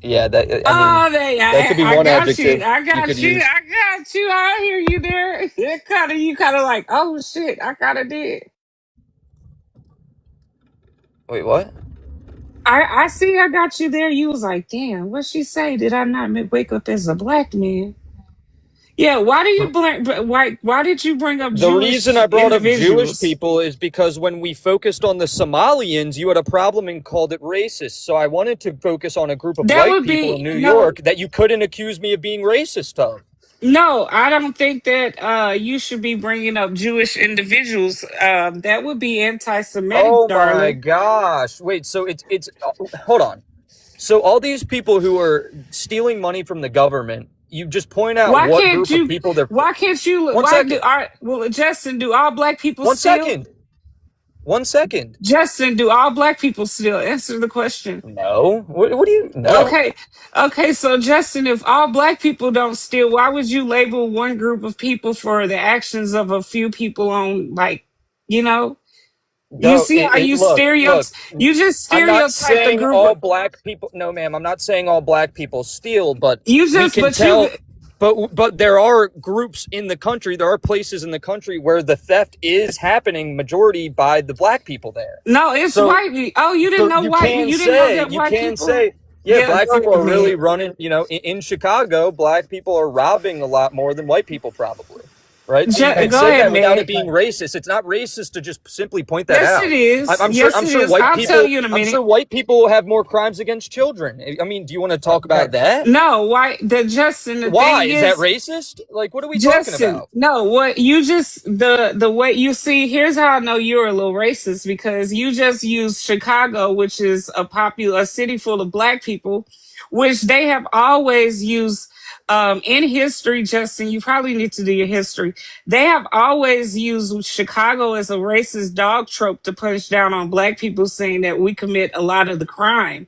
Yeah, that I mean Oh, that could be I one got you. adjective you could use. I got you. I hear you there. It kind of you kind of like, oh shit, I kind of did. Wait, what? I see. I got you there. You was like, damn, what she say? Did I not wake up as a black man? Yeah. Why do you why did you bring up The reason Jewish I brought up Jewish individuals? people is because when we focused on the Somalians, you had a problem and called it racist. So I wanted to focus on a group of That white would people be in New no. York that you couldn't accuse me of being racist of. No, I don't think that you should be bringing up Jewish individuals. That would be anti-Semitic, Oh my darling. gosh. Wait, so it's hold on. So all these people who are stealing money from the government, you just point out Why what can't group of you? people they're Why can't you? One Why do? second. Well, Justin, do all black people One steal? second. 1 second. Justin, do all black people steal? Answer the question. No. What do you no? Okay. So Justin, if all black people don't steal, why would you label one group of people for the actions of a few people on, like, you know? You No, see how you look. You just I'm not stereotype the saying group. all black people. No, ma'am. I'm not saying all black people steal, but You we just, can but tell. you. But there are groups in the country. There are places in the country where the theft is happening, majority by the black people there. No, it's So, white. Oh, you didn't know you white. can You didn't know that you white can people. say, yeah, black go people are ahead, really man. running. You know, in Chicago, black people are robbing a lot more than white people probably. Right, so you can Go say ahead, that without man. it being racist. It's not racist to just simply point that Yes, out. it is. I'm Yes, sure. I'm it sure is. white I'll people. tell you in a I'm minute. sure white people have more crimes against children. I mean, do you want to talk about that? No, why? Justin, the Why thing is that racist? Like, what are we talking Justin, about? no, what you just the way you see. Here's how I know you're a little racist because you just used Chicago, which is a city full of black people, which they have always used. In history, Justin, you probably need to do your history. They have always used Chicago as a racist dog trope to punch down on black people, saying that we commit a lot of the crime.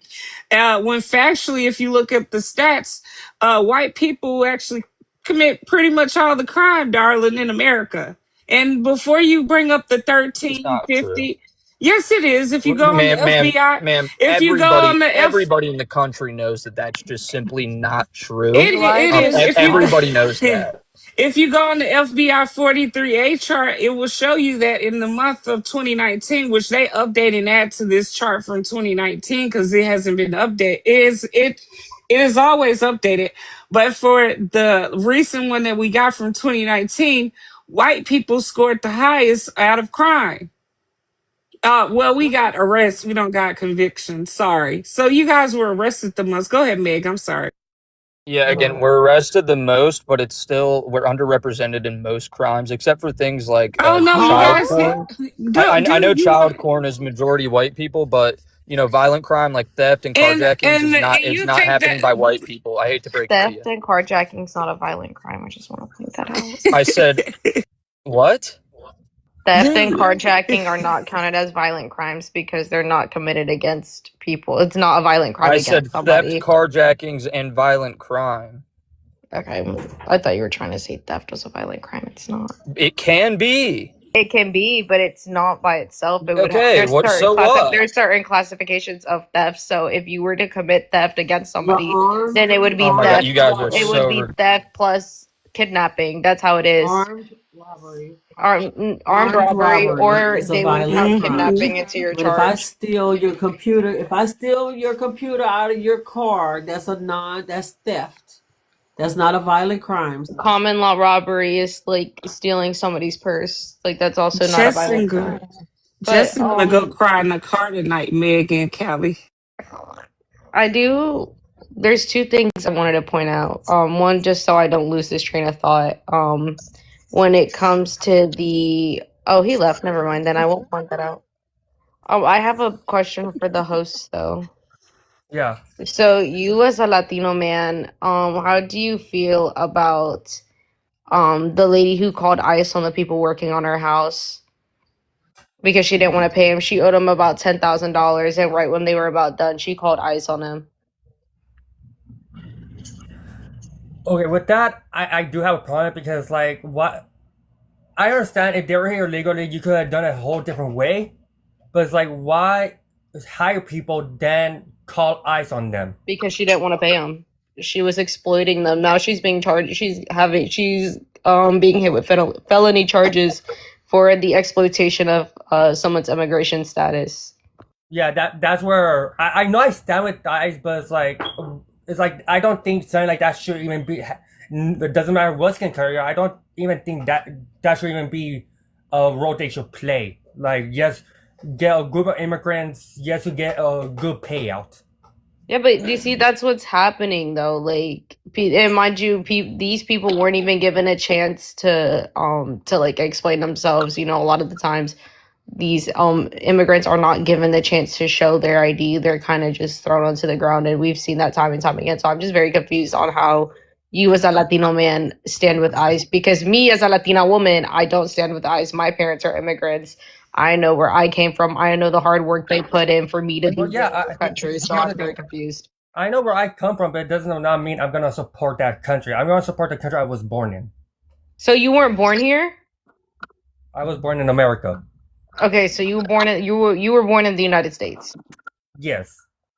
When factually, if you look at the stats, white people actually commit pretty much all the crime, darling, in America. And before you bring up the It's not true. 1350, yes, it is. If you go on the FBI, Ma'am, if you go on the everybody in the country knows that that's just simply not true. it is. If you Everybody knows that. If you go on the FBI 43A chart, it will show you that in the month of 2019, which they update and add to this chart from 2019 because it hasn't been updated. It is always updated, but for the recent one that we got from 2019, white people scored the highest out of crime. Well, we got arrests. We don't got convictions. Sorry. So you guys were arrested the most. Go ahead, Meg. I'm sorry. Yeah, again, we're arrested the most, but it's still we're underrepresented in most crimes, except for things like Oh no, you child guys. porn. I know child porn is majority white people, but you know, violent crime like theft and carjackings is not happening by white people. I hate to break it to you. Theft and carjacking is not a violent crime. I just want to point that out. I said, what? Theft and carjacking are not counted as violent crimes because they're not committed against people. It's not a violent crime I against said somebody. theft, carjackings, and violent crime. Okay, I thought you were trying to say theft was a violent crime. It's not. It can be. It can be, but it's not by itself. It would have, Okay, there's what? certain So what? there's certain classifications of theft. So if you were to commit theft against But somebody, armed then it would be Oh my god, theft. you guys are It would be so. theft plus kidnapping. That's how it is. armed robbery. Armed Armed robbery, robbery or is a they would have violent crime. kidnapping into your But if I charge. steal your computer, out of your car, that's theft. That's not a violent crime. Common law robbery is like stealing somebody's purse. Like that's also not a Justin violent crime. go. But Justin gonna go cry in the car tonight, Meg and Callie. I do. There's two things I wanted to point out. One, just so I don't lose this train of thought. When it comes to the he left. Never mind. Then I won't point that out. I have a question for the hosts though. Yeah. So you as a Latino man, how do you feel about the lady who called ICE on the people working on her house because she didn't want to pay him? She owed him about $10,000, and right when they were about done, she called ICE on him. Okay, with that, I do have a problem because, like, what I understand if they were here legally, you could have done it a whole different way. But it's like, why hire people then call ICE on them? Because she didn't want to pay him. She was exploiting them. Now she's being charged. She's being hit with felony charges for the exploitation of someone's immigration status. Yeah, that's where I know I stand with ICE, but it's like I don't think something like that should even be. It doesn't matter what skin color. I don't even think that should even be a role they should play. Like, yes, get a group of immigrants. Yes, to get a good payout. Yeah, but you see, that's what's happening though. Like, and mind you, these people weren't even given a chance to like explain themselves. You know, a lot of the times, these immigrants are not given the chance to show their ID. They're kind of just thrown onto the ground, and we've seen that time and time again. So I'm just very confused on how you as a Latino man stand with ICE, because me as a Latina woman, I don't stand with ICE. My parents are immigrants. I know where I came from. I know the hard work they put in for me to be in this country. So I'm very confused. I know where I come from, but it doesn't not mean I'm gonna support that country. I'm gonna support the country I was born in. So you weren't born here? I was born in America. Okay, so you were born in the United States. Yes.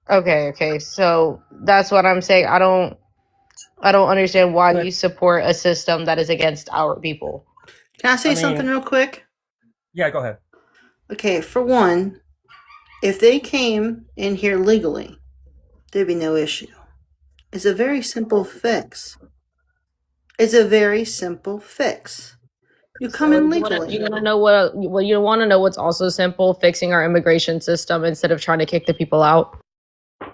Okay. So that's what I'm saying. I don't understand why you support a system that is against our people. Can I say something real quick? Yeah, go ahead. Okay, for one, if they came in here legally, there'd be no issue. It's a very simple fix. You come in legally. You want to know what you want to know? What's also simple? Fixing our immigration system instead of trying to kick the people out.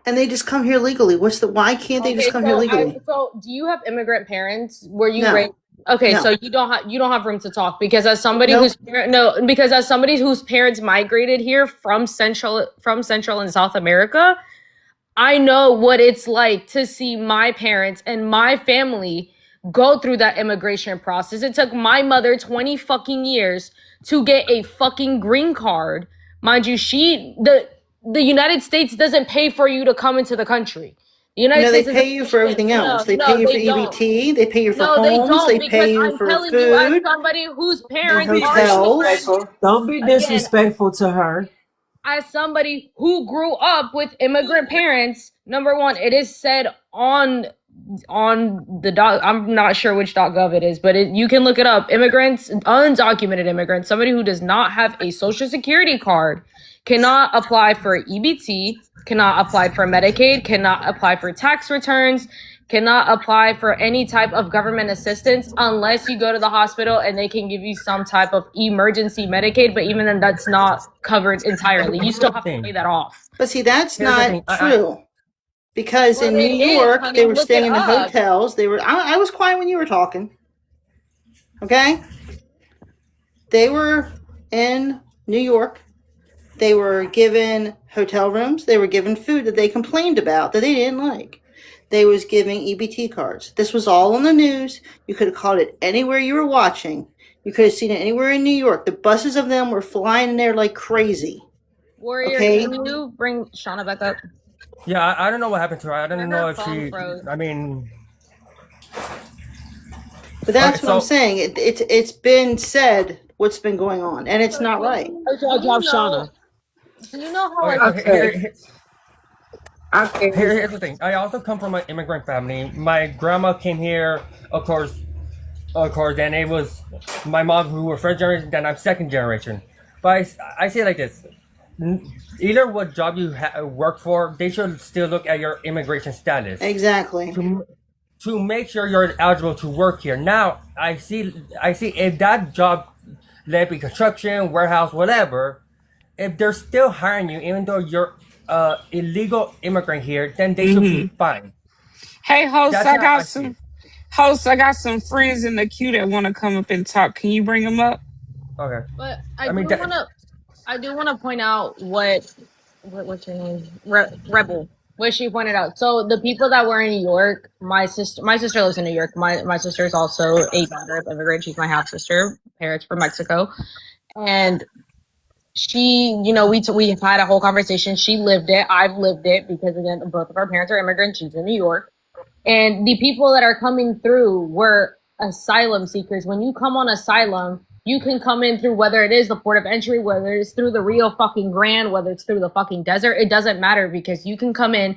And they just come here legally. Why can't they just come here legally? So do you have immigrant parents? Were you No. raised? Okay, No. so you don't have room to talk, because as somebody Nope. whose parents migrated here from Central and South America, I know what it's like to see my parents and my family go through that immigration process. It took my mother 20 fucking years to get a fucking green card. Mind you, the United States doesn't pay for you to come into the country. The United No, they States pay you for everything else. They pay you for EBT. They pay you for No, they homes. don't, They because pay you I'm for telling you, as food. somebody whose parents are hotels. Don't be disrespectful to her. as somebody who grew up with immigrant parents, number one, it is said on the I'm not sure which .gov it is, but you can look it up. Immigrants, undocumented immigrants, somebody who does not have a social security card cannot apply for EBT, cannot apply for Medicaid, cannot apply for tax returns, cannot apply for any type of government assistance unless you go to the hospital and they can give you some type of emergency Medicaid. But even then, that's not covered entirely. You still have to pay that off. But see, that's Here's the not thing. true. Because Well, in New it is, York, honey. they were Look staying it in the up. hotels. I was quiet when you were talking. Okay? They were in New York. They were given hotel rooms. They were given food that they complained about that they didn't like. They was giving EBT cards. This was all on the news. You could have caught it anywhere you were watching. You could have seen it anywhere in New York. The buses of them were flying in there like crazy. Warrior, Okay. can you bring Shauna back up? Yeah, I don't know what happened to her. I don't know if phone she. froze. I mean, But that's Okay, what I'm so- saying. It's been said what's been going on, and it's not right. Good job, Shauna. Do you know how Okay, like here's the thing. I also come from an immigrant family. My grandma came here, of course, and it was my mom who were first generation, then I'm second generation. But I say it like this: either what job you work for, they should still look at your immigration status Exactly. to make sure you're eligible to work here. Now, I see if that job, let it be construction, warehouse, whatever, if they're still hiring you, even though you're illegal immigrant here, then they should be fine. Hey, host, That's I how got I see it. I got some friends in the queue that want to come up and talk. Can you bring them up? Okay. But I I mean, do want to point out what's her name? Rebel. What she pointed out. So the people that were in New York, my sister lives in New York. My sister is also a daughter of immigrant. She's my half sister. Parents from Mexico, and she, we've had a whole conversation. She lived it. I've lived it because again, both of our parents are immigrants. She's in New York, and the people that are coming through were asylum seekers. When you come on asylum, you can come in through whether it is the port of entry, whether it's through the Rio fucking Grande, whether it's through the fucking desert. It doesn't matter because you can come in,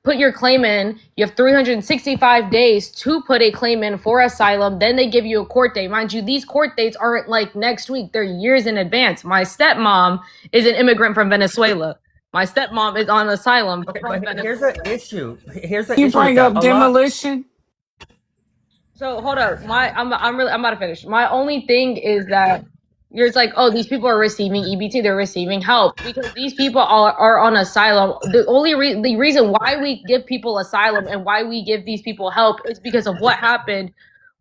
put your claim in. You have 365 days to put a claim in for asylum. Then they give you a court date. Mind you, these court dates aren't like next week. They're years in advance. My stepmom is an immigrant from Venezuela. My stepmom is on asylum. Okay, from but here's Venezuela. the issue. Here's the You issue with bring that. up A lot. demolition? So hold up, I'm about to finish. My only thing is that you're like, oh, these people are receiving EBT, they're receiving help because these people are on asylum. The reason why we give people asylum and why we give these people help is because of what happened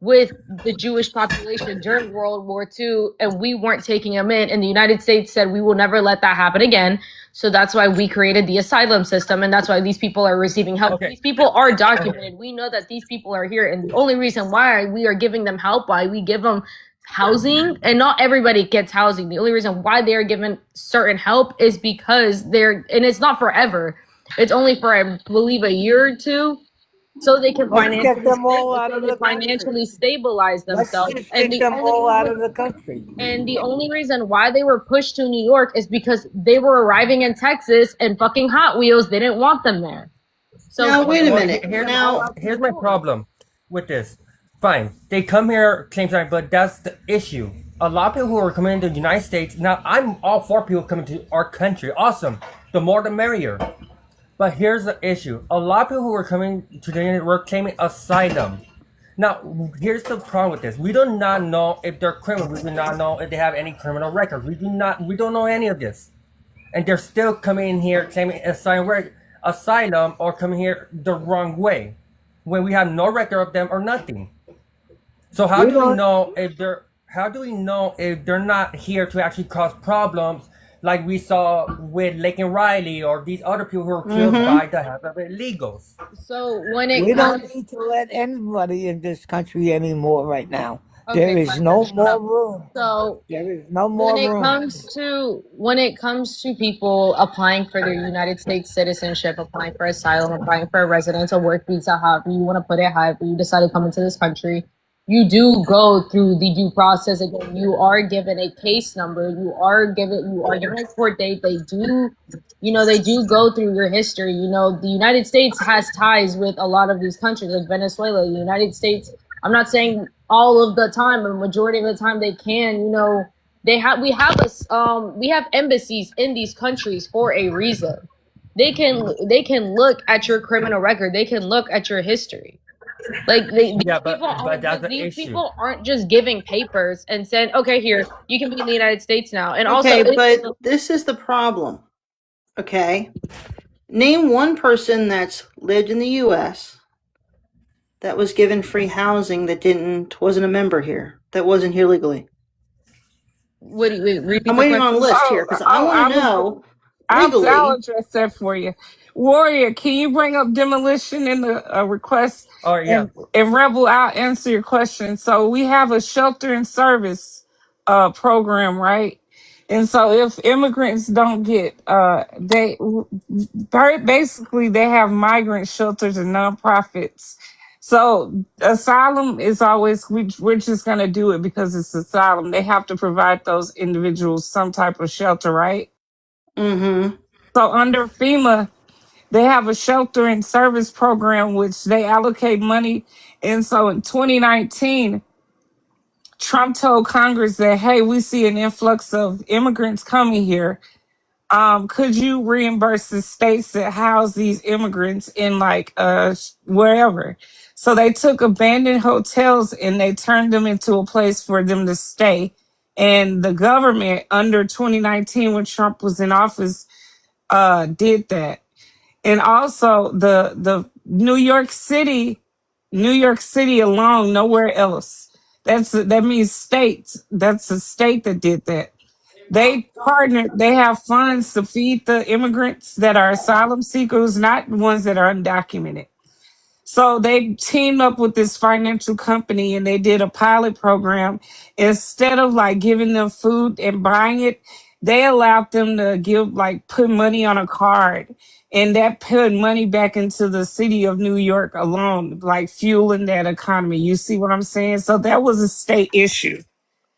with the Jewish population during World War II, and we weren't taking them in. And the United States said we will never let that happen again. So that's why we created the asylum system, and that's why these people are receiving help. Okay. These people are documented. We know that these people are here, and the only reason why we are giving them help, why we give them housing, and not everybody gets housing. The only reason why they are given certain help is because and it's not forever. It's only for, I believe, a year or two. So they can Let's get them all out of the country. financially stabilize Let's themselves. just get them all out of the country. And the only reason why they were pushed to New York is because they were arriving in Texas and fucking Hot Wheels didn't want them there. So Now, wait a Well, minute. here's my problem with this. Fine, they come here, claim time, but that's the issue. A lot of people who are coming into the United States, now I'm all for people coming to our country. Awesome. The more the merrier. But here's the issue. A lot of people who are coming to the United States were claiming asylum. Now, here's the problem with this. We do not know if they're criminals. We do not know if they have any criminal records. We don't know any of this. And they're still coming in here claiming asylum or coming here the wrong way when we have no record of them or nothing. So how do we know if they're not here to actually cause problems like we saw with Laken Riley or these other people who were killed by the help of illegals? So when it We comes, don't need to let anybody in this country anymore right now. Okay, There is fine, no shut more up. room. So There is no more when it room. comes to people applying for their United States citizenship, applying for asylum, applying for a residential work visa, however you want to put it, however you decide to come into this country, you do go through the due process. Again, you are given a case number, you are given a court date. They do go through your history. The United States has ties with a lot of these countries, like Venezuela. The United States, I'm not saying all of the time, but majority of the time they can. We have embassies in these countries for a reason. They can look at your criminal record. They can look at your history. Like these people aren't just giving papers and saying, "Okay, here you can be in the United States now." And Okay, also, but this is the problem. Okay, name one person that's lived in the U.S. that was given free housing that wasn't a member here, that wasn't here legally. What do you repeat? I'm waiting on a list here because I want to know legally. I'll address that for you. Warrior, can you bring up demolition in the request? Oh, yeah. And Rebel, I'll answer your question. So we have a shelter and service program, right? And so if immigrants don't get, basically they have migrant shelters and nonprofits. So asylum is always we're just gonna do it because it's asylum. They have to provide those individuals some type of shelter, right? Mm-hmm. So under FEMA, they have a shelter and service program which they allocate money. And so in 2019, Trump told Congress that, hey, we see an influx of immigrants coming here. Could you reimburse the states that house these immigrants in like wherever? So they took abandoned hotels and they turned them into a place for them to stay. And the government under 2019, when Trump was in office, did that. And also the New York City alone, nowhere else. That means states. That's a state that did that. They partnered, they have funds to feed the immigrants that are asylum seekers, not ones that are undocumented. So they teamed up with this financial company and they did a pilot program. Instead of like giving them food and buying it, they allowed them to put money on a card. And that put money back into the city of New York alone, like fueling that economy. You see what I'm saying? So that was a state issue.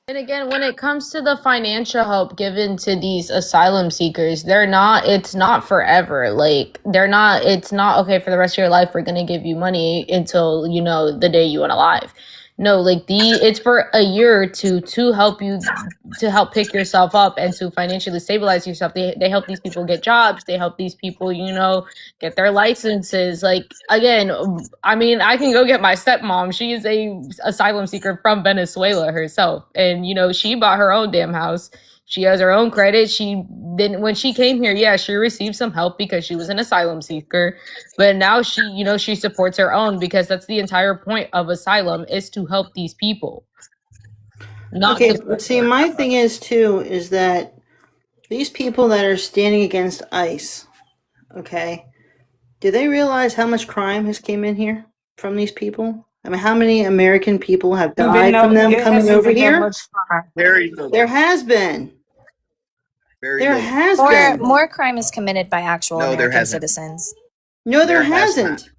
And again, when it comes to the financial help given to these asylum seekers, it's not forever. Like, it's not, okay, for the rest of your life, we're going to give you money until, the day you unalive. No, like it's for a year or two to help you, to help pick yourself up and to financially stabilize yourself. They help these people get jobs. They help these people, get their licenses. Like, again, I mean, I can go get my stepmom. She is a asylum seeker from Venezuela herself. And, she bought her own damn house. She has her own credit. When she came here, yeah, she received some help because she was an asylum seeker. But now she supports her own, because that's the entire point of asylum, is to help these people. Okay, but see, my thing is that these people that are standing against ICE, okay, do they realize how much crime has came in here from these people? I mean, how many American people have died from them coming over here? There has been. There has been. More crime is committed by actual No, there American hasn't. citizens. No, there hasn't.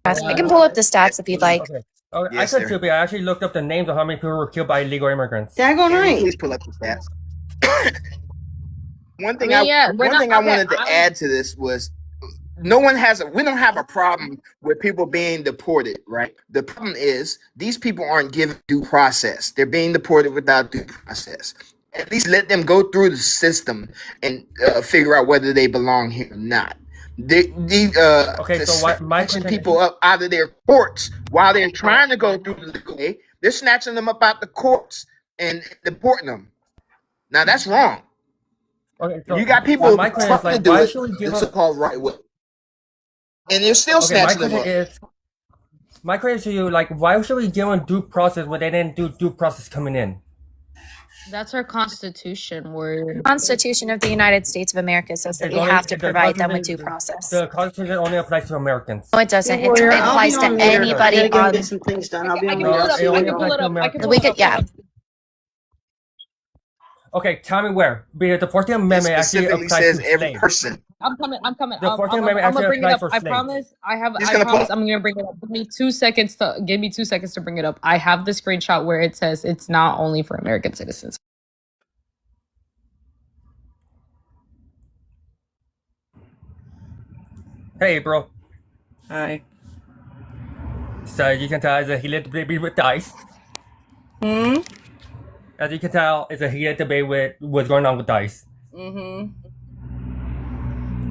I can pull up the stats if you'd like. Okay. I Yes, could sir. too, but I actually looked up the names of how many people were killed by illegal immigrants. Daggone right. Please pull up the stats. One thing I mean, yeah, we're one not- thing I okay, wanted to add to this was we don't have a problem with people being deported, right? The problem is these people aren't given due process. They're being deported without due process. At least let them go through the system and figure out whether they belong here or not. Okay, To so what my snatching question people up out of their courts while they're trying to go through the legal way, they're snatching them up out the courts and deporting them. Now that's wrong. Okay, so You got people my question is, trying to like, do why it should we give the up? so-called right way, and they're still Okay, my snatching them question up. is, my question to you, like, why should we give them due process when they didn't do due process coming in? That's our constitution word. Constitution of the United States of America says that we have to provide them with due process. The Constitution only applies to Americans. No, it doesn't. It Warrior, I'll applies be to on later. I anybody gotta go on. get some things done. I'll be on No, later. it only applies to Americans. We could, yeah. Okay, tell me where. Because the 14th Amendment actually Specifically applies says to every slaves. person. I'm coming. The 14th I'm Amendment gonna actually bring it applies up. for I slaves. promise. He's I gonna promise. pull- I'm gonna bring it up. Give me 2 seconds to bring it up. I have the screenshot where it says it's not only for American citizens. Hey, bro. Hi. So you can tell it's a heated debate with DICE. As you can tell, it's a heated debate with what's going on with DICE.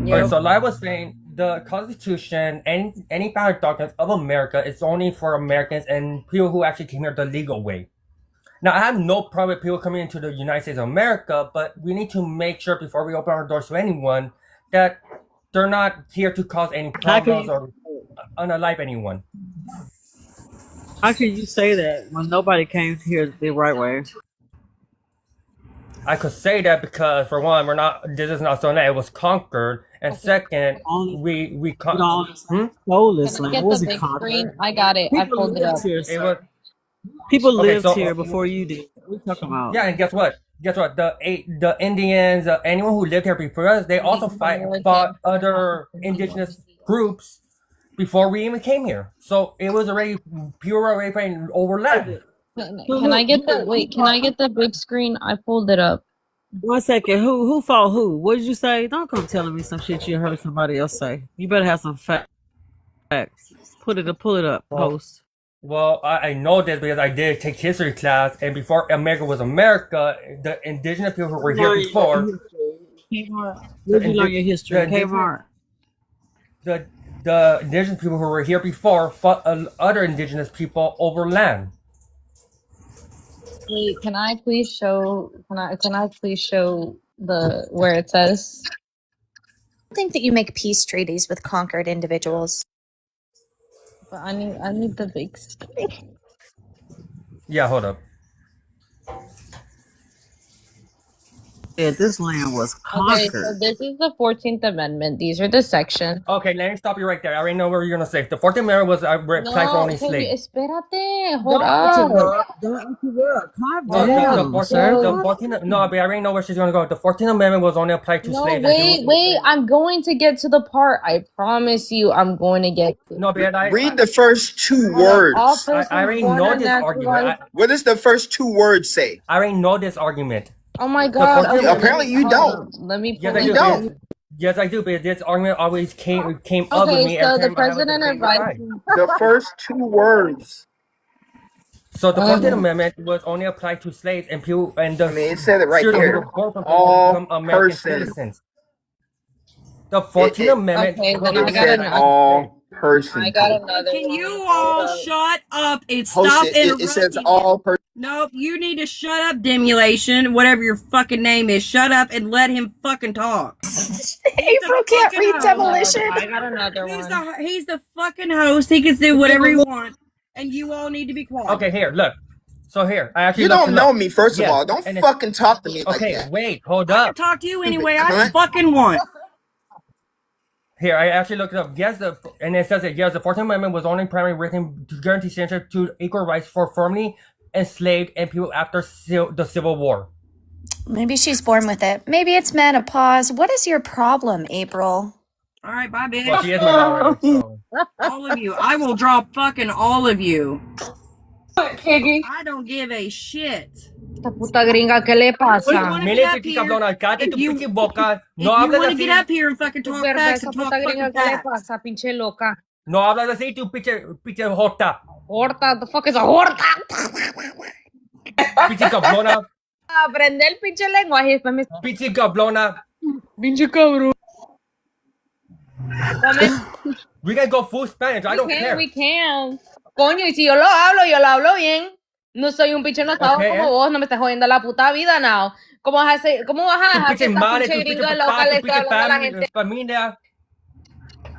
Okay, so like I was saying, the Constitution and any founding documents of America is only for Americans and people who actually came here the legal way. Now, I have no problem with people coming into the United States of America, but we need to make sure before we open our doors to anyone that they're not here to cause any problems or unalive anyone. How can you say that when nobody came here the right way? I could say that because, for one, this is not so that it was conquered, and second, we conquered. Stole this Can I land. get Was the it big conquered? screen? I got it. I People pulled it up. lived here, It sir. was, People okay, lived so here before you did. What are you talking about? yeah, and guess what? The Indians, anyone who lived here before us, they also fought other indigenous groups before we even came here. So it was already people were already playing overlap. Can I get the wait? Can I get the big screen? I pulled it up. 1 second. Who fought who? What did you say? Don't come telling me some shit you heard somebody else say. You better have some facts. Pull it up. Post. Well, I know this because I did take history class, and before America was America, the indigenous people who were here before. Where'd you learn your history? Kmart. The indigenous people who were here before fought other indigenous people over land. Wait, can I please show? Can I please show the where it says? I think that you make peace treaties with conquered individuals. But I need the big screen. Yeah, hold up. Yeah, this land was Okay, conquered. so this is the 14th Amendment. These are the sections. Okay, let me stop you right there. I already know what you're gonna say. The 14th Amendment was applied for only slaves. Espérate, hold Don't up. interrupt. Calm No, down, sir. the 14th, no, but I already know where she's gonna go. The 14th Amendment was only applied to No, slaves. wait. I'm going to get to the part. I promise you, I'm going to get to. No, but Read the first two All words. persons I already born know and this argument. naturalized. What does the first two words say? I already know this argument. Oh my God. The 14th Okay, Apparently you hold don't. on. Let me Yes, pull I You it do. up. don't. Yes, I do. But this argument always came up with me Okay, so every the time I was president debating with advised. guy. The first two words. So the 14th Amendment was only applied to slaves and people and the I mean, it said it right children who there. were born from All become American persons. citizens. The 14th Amendment. Okay, then It I got said another. all persons. I got another Can one. you Hold all up. shut up and Host stop it says interrupting all him? persons. Nope, you need to shut up, Demulation, whatever your fucking name is. Shut up and let him fucking talk. April can't fucking read host. demolition. I got another He's one. he's the fucking host. He can do whatever he wants, and you all need to be quiet. Okay, here, look. So here, I actually You looked don't it know up. me, first of Yes, all. Don't and fucking talk to me like okay, that. wait, hold I can up. talk to you Stupid anyway. I cunt. fucking want. Here, I actually looked it up. Yes, and it says that yes, the 14th Amendment was only primarily written to guarantee citizenship to equal rights for formerly enslaved and people after the Civil War. Maybe she's born with it. Maybe it's menopause. What is your problem, April? All right, bye, bitch. Well, she is my daughter, so. All of you. I will drop fucking all of you. Piggy. I don't give a shit. Esta puta gringa, ¿qué le pasa? Mire, pinche cabrona, cállate tu pinche boca. No If you hablas want to así. get up here and fucking Tu talk verga, facts esa and talk puta gringa, fucking ¿qué le facts. pasa? Pinche loca. No hablas así, tu pinche jota. Horta, the fuck is a horta? Pinche cabrona. Aprende el pinche lenguaje y después me... Pinche cabrona. Pinche cabrón. We can go full Spanish. I don't care. We can. Coño, y si yo lo hablo bien. No soy un pinche enojado Okay, como vos, no me estás jodiendo la puta vida, now. ¿Cómo vas a dejar Tu que pinche esta madre, pinche tu pinche gringa papá, loca le tu esté pinche hablando a la gente? familia.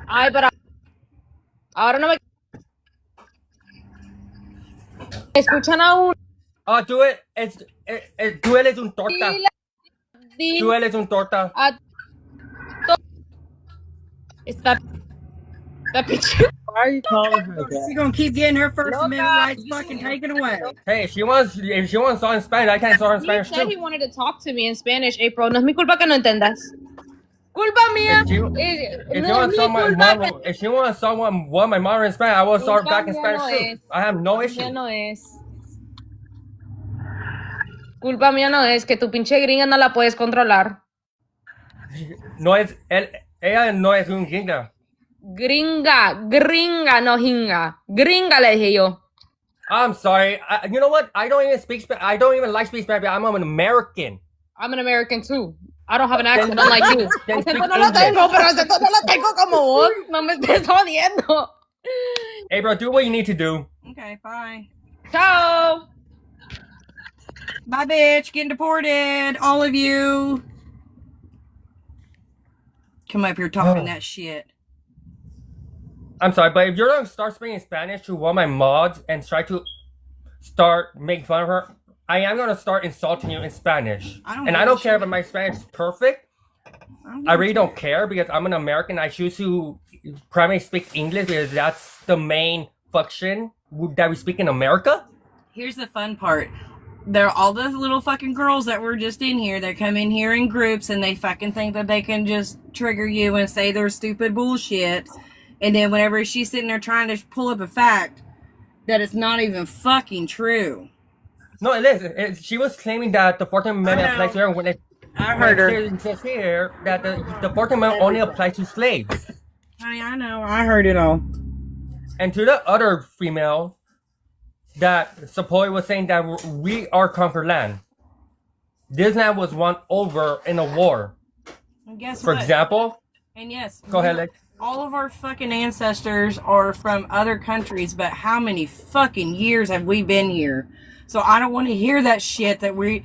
Ay, pero ahora no me... Escuchan a uno. Oh, tú eres un torta. Tú eres un torta. Esta pinche... Why are you calling her that? She's gonna keep getting her First Amendment rights fucking taken away. Hey, if she wants to talk in Spanish, I can talk in He Spanish said too. he wanted to talk to me in Spanish, April. No es mi culpa que no entendas. Culpa mía. If she wants someone want my mother in Spanish, I will start back in Spanish too. I have no issue. No es. Culpa mía no es que tu pinche gringa no la puedes controlar. Ella no es un gringa. Gringa, no jinga. Gringa le dije yo. I'm sorry. You know what? I don't even like speak Spanish. I'm an American. I'm an American too. I don't have an accent unlike you. Then speak Acento no lo English. tengo, pero acento no lo tengo como vos. No me estés jodiendo. Hey, bro, do what you need to do. Okay, bye. Ciao. Bye, bitch. Getting deported. All of you. Come up here talking that shit. I'm sorry, but if you're gonna start speaking Spanish to one of my mods and try to start making fun of her, I am gonna start insulting you in Spanish. I don't care if my Spanish is perfect. I really don't care because I'm an American. I choose to primarily speak English because that's the main function that we speak in America. Here's the fun part. They're all the little fucking girls that were just in here. They come in here in groups and they fucking think that they can just trigger you and say their stupid bullshit. And then whenever she's sitting there trying to pull up a fact that it's not even fucking true. No, it is. She was claiming that the 14th Amendment applies to her when it. I heard her. It says here that the 14th Amendment only applies to slaves. Honey, I know. I heard it all. And to the other female, that supposedly was saying that we are conquered land. This land was won over in a war. And guess For what? example, And yes, go ahead, Lex. all of our fucking ancestors are from other countries, but how many fucking years have we been here? So I don't want to hear that shit that we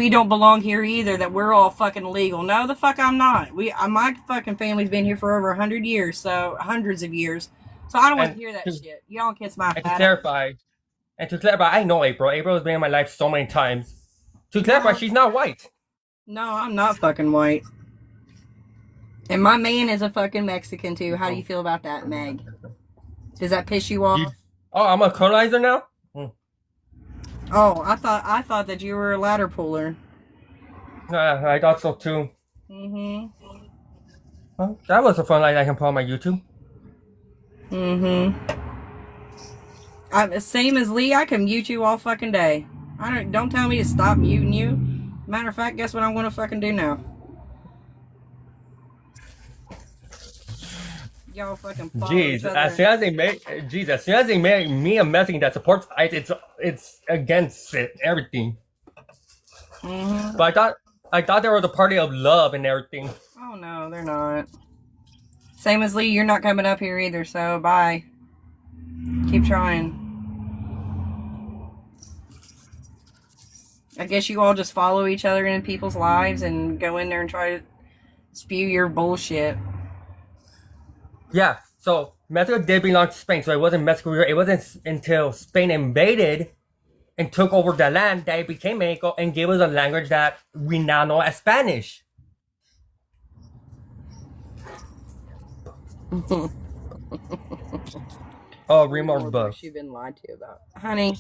don't belong here either, that we're all fucking legal. No, the fuck I'm not. My fucking family's been here for over 100 years, so hundreds of years. So I don't want to hear that shit. Y'all kiss my And to fat ass. clarify, I know April. April has been in my life so many times. To clarify, she's not white. No, I'm not fucking white. And my man is a fucking Mexican too. How do you feel about that, Meg? Does that piss you off? Oh, I'm a colonizer now? Oh, I thought that you were a ladder puller. I thought so too. Mm-hmm. Well, that was a fun light I can put on my YouTube. Mm-hmm. I'm same as Lee. I can mute you all fucking day. Don't tell me to stop muting you. Matter of fact, guess what I'm gonna fucking do now? Y'all fucking follow each Jeez, other. as soon as they make me a Mexican that supports ICE, it's against it, everything. Mm-hmm. But I thought they were the party of love and everything. Oh no, they're not. Same as Lee, you're not coming up here either, so bye. Keep trying. I guess you all just follow each other in people's lives and go in there and try to spew your bullshit. Yeah, so Mexico did belong to Spain, so it wasn't Mexico. It wasn't until Spain invaded and took over the land that it became Mexico and gave us a language that we now know as Spanish. Oh, remark buff. You've been lied to about. Honey,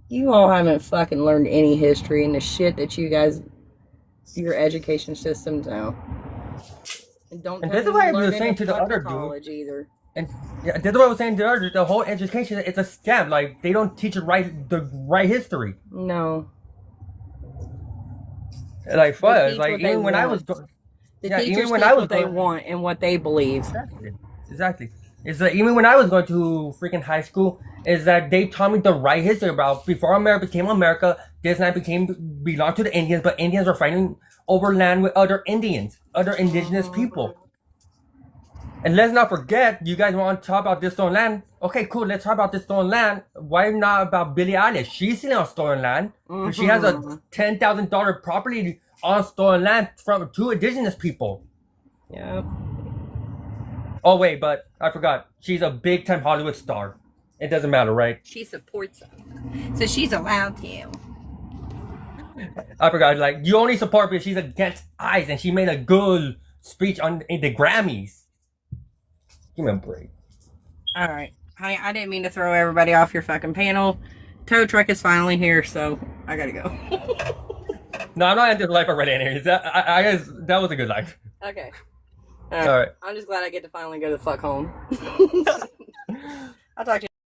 you all haven't fucking learned any history and the shit that you guys, your education systems now. And don't And tell this is me what you I was learned saying in to the fucking other dude. college either. And yeah, this is what I was saying to the other. The whole education, it's a scam. Like, they don't teach the right history. No. Like, They fuck. teach Like, what they even when I was... want. The Yeah, teachers even when teach I was what they going... want and what they believe. Exactly. It's like, even when I was going to freaking high school, is that they taught me the right history about before America became America, this land belonged to the Indians, but Indians were fighting over land with other Indians, other indigenous people. And let's not forget, you guys want to talk about this stolen land? Okay, cool, let's talk about this stolen land. Why not about Billie Eilish? She's stealing on stolen land. She has a $10,000 property on stolen land from two indigenous people. Yeah. Oh wait, but I forgot. She's a big time Hollywood star. It doesn't matter, right? She supports them. So she's allowed to. I forgot. Like, you only support because she's against ICE, and she made a good speech in the Grammys. Give me a break. All right, honey. I didn't mean to throw everybody off your fucking panel. Tow truck is finally here, so I gotta go. No, I'm not into life already. Anyways, I guess that was a good life. Okay. All right. I'm just glad I get to finally go the fuck home. I'll talk to you.